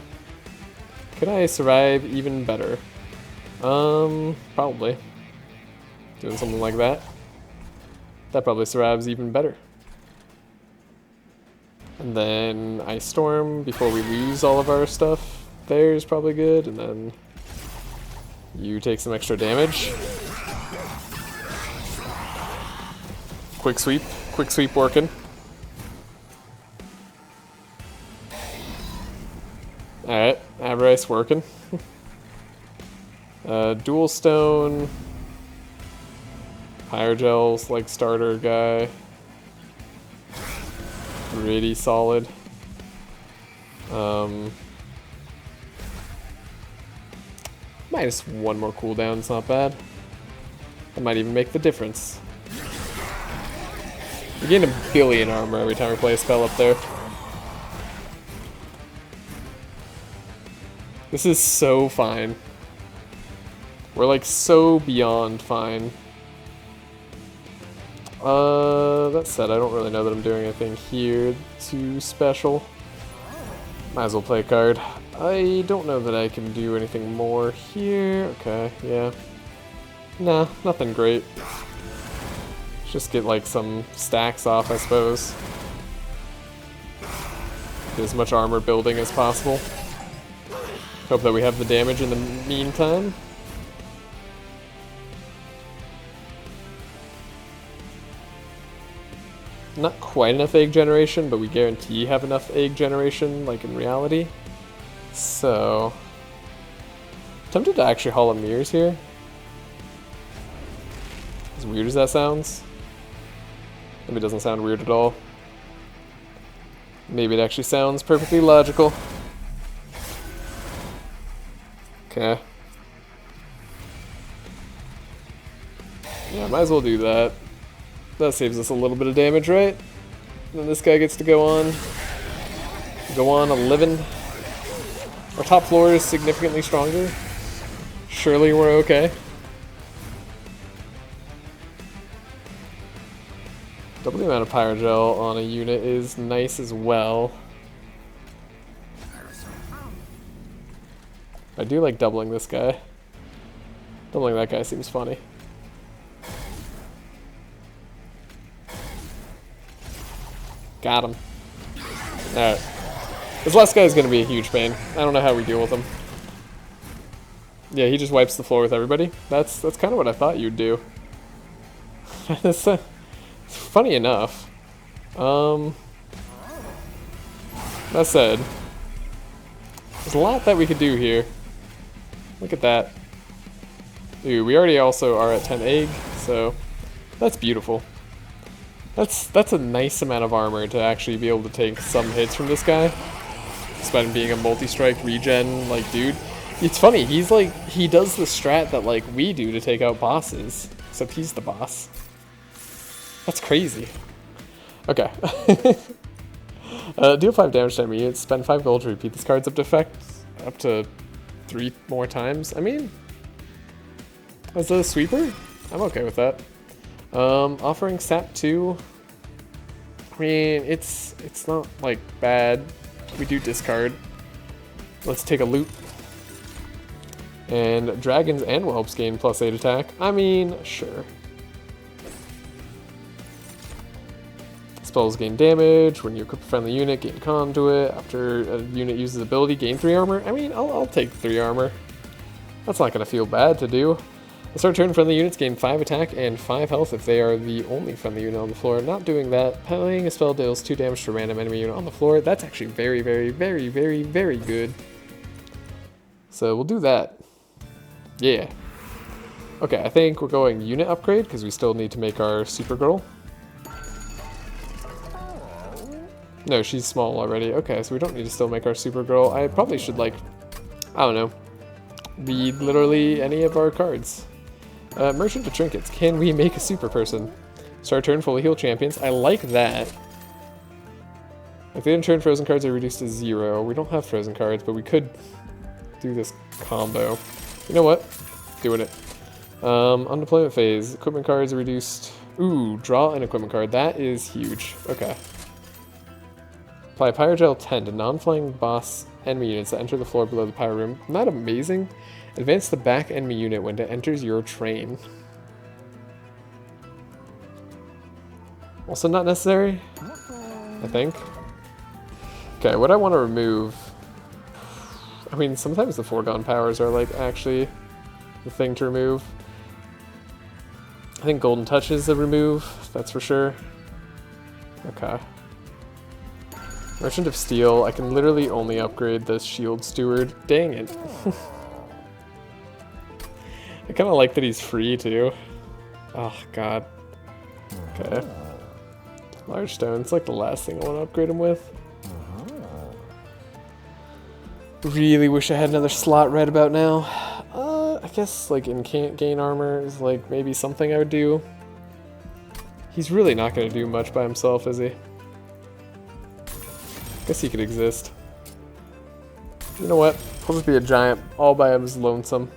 Can I survive even better? Probably. Doing something like that. That probably survives even better. And then Ice Storm before we lose all of our stuff. There's probably good, and then you take some extra damage. Quick sweep working. Alright, Avarice working. Dual Stone. Pyrogel's like starter guy. Pretty solid. Minus one more cooldown's not bad. That might even make the difference. We gain 1 billion armor every time we play a spell up there. This is so fine. We're like so beyond fine. That said, I don't really know that I'm doing anything here too special. Might as well play a card. I don't know that I can do anything more here. Okay, yeah. Nah, nothing great. Just get like some stacks off, I suppose. Get as much armor building as possible. Hope that we have the damage in the meantime. Not quite enough egg generation, but we guarantee have enough egg generation, like in reality. So, tempted to actually Hall of Mirrors here. As weird as that sounds. Maybe it doesn't sound weird at all. Maybe it actually sounds perfectly logical. Okay. Yeah, might as well do that. That saves us a little bit of damage, right? And then this guy gets to go on. Go on a living. Our top floor is significantly stronger. Surely we're okay. Double the amount of Pyrogel on a unit is nice as well. I do like doubling this guy. Doubling that guy seems funny. Got him. Alright. This last guy is going to be a huge pain. I don't know how we deal with him. Yeah, he just wipes the floor with everybody. That's kind of what I thought you'd do. It's funny enough. That said, there's a lot that we could do here. Look at that. Ooh, we already also are at 10 egg, so that's beautiful. That's a nice amount of armor to actually be able to take some hits from this guy. Despite him being a multi-strike regen like dude. It's funny, he's like, he does the strat that like we do to take out bosses. Except he's the boss. That's crazy. Okay. Deal 5 damage to enemy units, spend 5 gold to repeat this card's up to effect up to 3 more times. I mean, as a sweeper, I'm okay with that. Offering sap 2. I mean, it's not like bad. We do discard. Let's take a loot. And dragons and whelps gain +8 attack. I mean, sure. Spells gain damage. When you equip a friendly unit, gain conduit. After a unit uses ability, gain 3 armor. I mean, I'll take 3 armor. That's not going to feel bad to do. The start turn, friendly units gain 5 attack and 5 health if they are the only friendly unit on the floor. Not doing that. Playing a spell deals 2 damage to a random enemy unit on the floor. That's actually very, very, very, very, very good. So we'll do that. Yeah. Okay, I think we're going unit upgrade because we still need to make our Supergirl. No, she's small already. Okay, so we don't need to still make our Supergirl. I probably should, like, I don't know, read literally any of our cards. Merchant of Trinkets. Can we make a super person? Start turn, fully heal champions. I like that. If they didn't turn, frozen cards are reduced to 0. We don't have frozen cards, but we could do this combo. You know what? Doing it. On deployment phase, equipment cards are reduced. Ooh, draw an equipment card. That is huge. Okay. Apply Pyrogel 10 to non-flying boss enemy units that enter the floor below the pyro room. Not amazing. Advance the back enemy unit when it enters your train. Also not necessary, I think. Okay, what I want to remove... I mean, sometimes the foregone powers are, like, actually the thing to remove. I think Golden Touch is a remove, that's for sure. Okay. Merchant of Steel, I can literally only upgrade the Shield Steward. Dang it. I kind of like that he's free, too. Oh, God. Okay. Large Stone, it's like the last thing I want to upgrade him with. Really wish I had another slot right about now. I guess, like, Incant Gain Armor is, like, maybe something I would do. He's really not going to do much by himself, is he? Guess he could exist. You know what? He'll just be a giant all by his lonesome.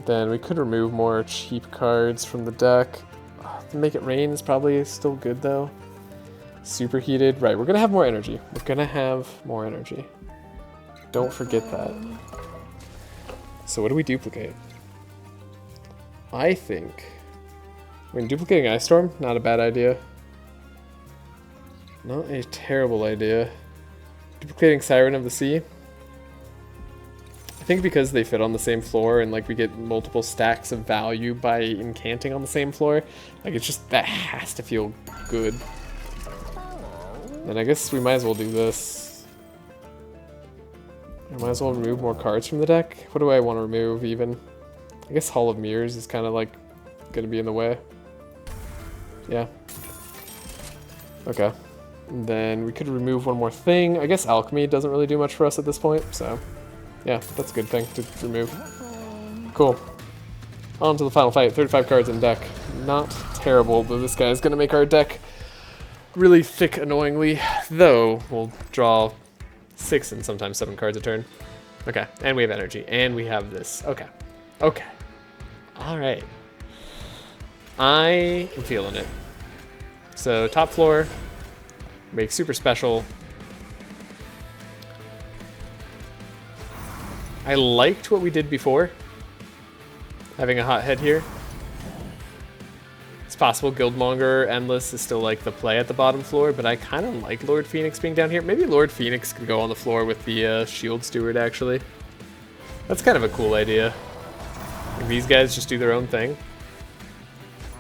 Then we could remove more cheap cards from the deck. Make It Rain is probably still good though. Superheated. Right, we're gonna have more energy. We're gonna have more energy. Don't forget that. So what do we duplicate? I think... I mean, duplicating Ice Storm, not a bad idea. Not a terrible idea. Duplicating Siren of the Sea. I think because they fit on the same floor and like we get multiple stacks of value by incanting on the same floor, like it's just, that has to feel good. And I guess we might as well do this. I might as well remove more cards from the deck. What do I want to remove even? I guess Hall of Mirrors is kind of like going to be in the way. Yeah. Okay. And then we could remove one more thing. I guess Alchemy doesn't really do much for us at this point, so yeah, that's a good thing to remove. Cool. On to the final fight. 35 cards in deck. Not terrible, but this guy's going to make our deck really thick annoyingly, though we'll draw 6 and sometimes 7 cards a turn. Okay, and we have energy, and we have this. Okay. Okay. Alright. I am feeling it. So, top floor. Make super special. I liked what we did before. Having a hot head here. It's possible Guildmonger Endless is still like the play at the bottom floor, but I kind of like Lord Phoenix being down here. Maybe Lord Phoenix could go on the floor with the Shield Steward, actually. That's kind of a cool idea. Like, these guys just do their own thing.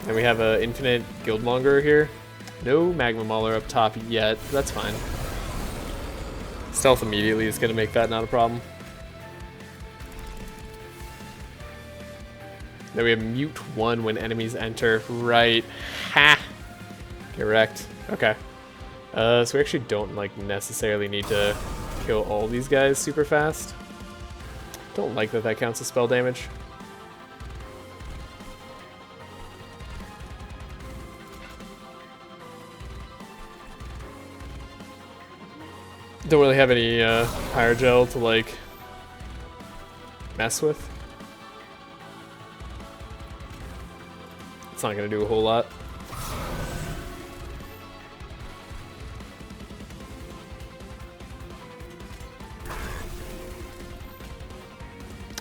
And we have an infinite Guildmonger here. No Magma Mauler up top yet. That's fine. Stealth immediately is going to make that not a problem. Then we have Mute 1 when enemies enter. Right. Ha! Correct. Okay. So we actually don't like necessarily need to kill all these guys super fast. Don't like that counts as spell damage. Don't really have any Pyrogel to like mess with. It's not going to do a whole lot.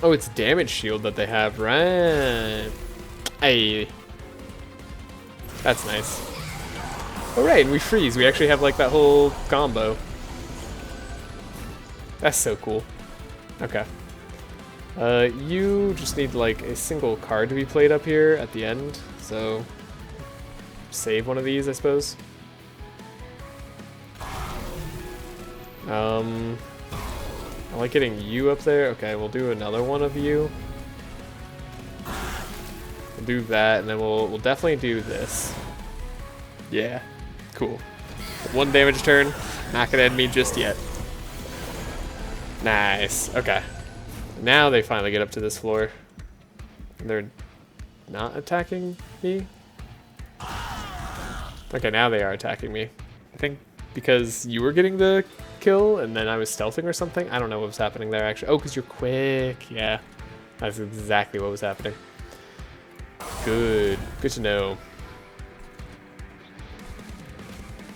Oh, it's damage shield that they have, right? Hey, that's nice. All right, and we freeze. We actually have like that whole combo. That's so cool. Okay. You just need like a single card to be played up here at the end, so save one of these, I suppose. I like getting you up there. Okay, we'll do another one of you. We'll do that, and then we'll definitely do this. Yeah, cool. 1 damage turn. Not gonna end me just yet. Nice. Okay. Now they finally get up to this floor. They're not attacking me? Okay, now they are attacking me. I think because you were getting the kill and then I was stealthing or something. I don't know what was happening there actually. Oh, because you're quick. Yeah. That's exactly what was happening. Good. Good to know.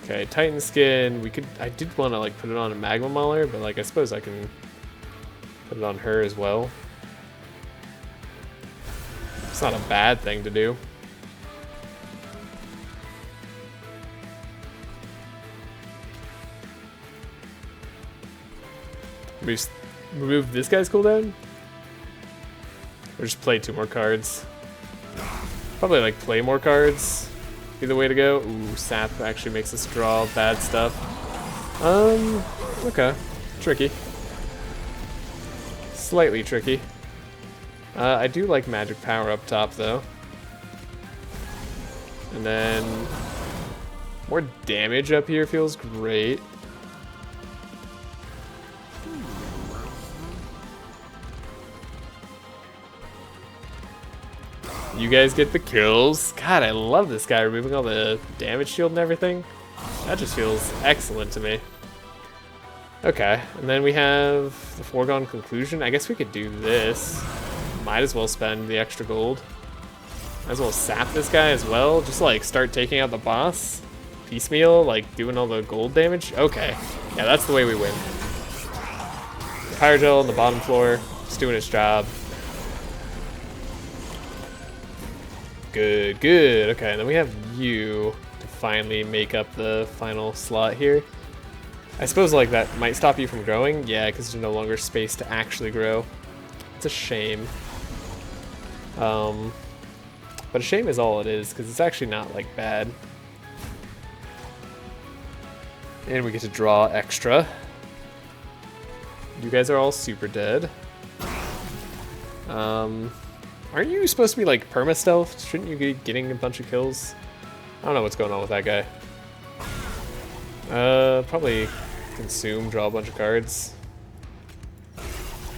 Okay, Titan skin. We could. I did want to like put it on a magma mauler, but like I suppose I can put it on her as well. It's not a bad thing to do. We just remove this guy's cooldown, or just play 2 more cards. Probably like play more cards. Be the way to go. Ooh, sap actually makes us draw bad stuff. Okay. Tricky. Slightly tricky. I do like magic power up top though. And then more damage up here feels great. You guys get the kills. God, I love this guy removing all the damage shield and everything. That just feels excellent to me. Okay, and then we have the foregone conclusion. I guess we could do this. Might as well spend the extra gold. Might as well sap this guy as well. Just like start taking out the boss. Piecemeal, like doing all the gold damage. Okay, yeah, that's the way we win. Pyrogel on the bottom floor, just doing its job. Good, good. Okay, and then we have you to finally make up the final slot here. I suppose like that might stop you from growing. Yeah, because there's no longer space to actually grow. It's a shame. But a shame is all it is, because it's actually not like bad. And we get to draw extra. You guys are all super dead. Aren't you supposed to be like perma-stealth? Shouldn't you be getting a bunch of kills? I don't know what's going on with that guy. Probably consume, draw a bunch of cards.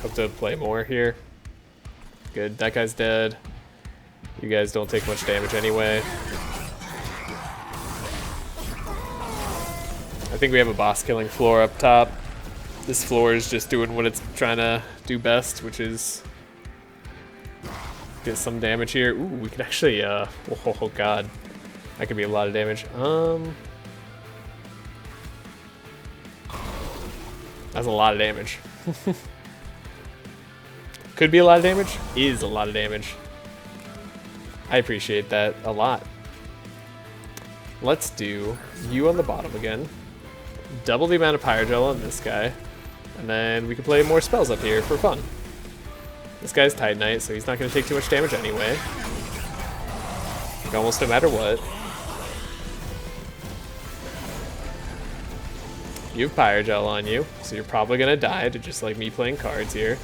Hope to play more here. Good, that guy's dead. You guys don't take much damage anyway. I think we have a boss killing floor up top. This floor is just doing what it's trying to do best, which is get some damage here. Ooh, we could actually, oh god. That could be a lot of damage. That's a lot of damage. Could be a lot of damage. Is a lot of damage. I appreciate that a lot. Let's do you on the bottom again. Double the amount of Pyrogel on this guy. And then we can play more spells up here for fun. This guy's Titanite, so he's not going to take too much damage anyway. Like almost no matter what. You have Pyrogel on you, so you're probably going to die to just like me playing cards here.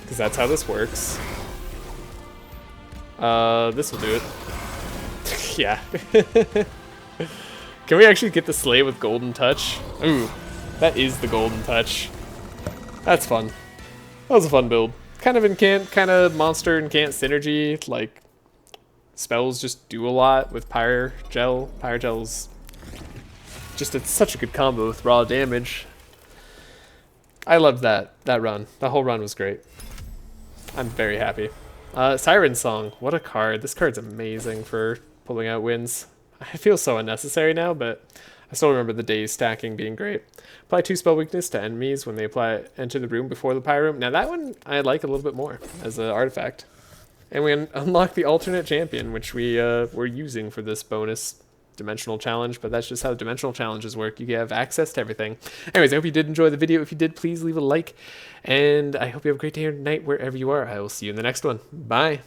Because that's how this works. This will do it. Yeah. Can we actually get the Slay with Golden Touch? Ooh, that is the Golden Touch. That's fun. That was a fun build. Kind of incant, kind of monster incant synergy. Like, spells just do a lot with Pyrogel. Pyrogel's just such a good combo with raw damage. I loved that run. The whole run was great. I'm very happy. Siren Song, what a card. This card's amazing for pulling out wins. I feel so unnecessary now, but I still remember the days stacking being great. Apply 2 spell weakness to enemies when they enter the room before the pyro. Now that one I like a little bit more as an artifact. And we unlock the alternate champion, which we were using for this bonus dimensional challenge, but that's just how dimensional challenges work. You have access to everything. Anyways, I hope you did enjoy the video. If you did, please leave a like, and I hope you have a great day or night wherever you are. I will see you in the next one. Bye.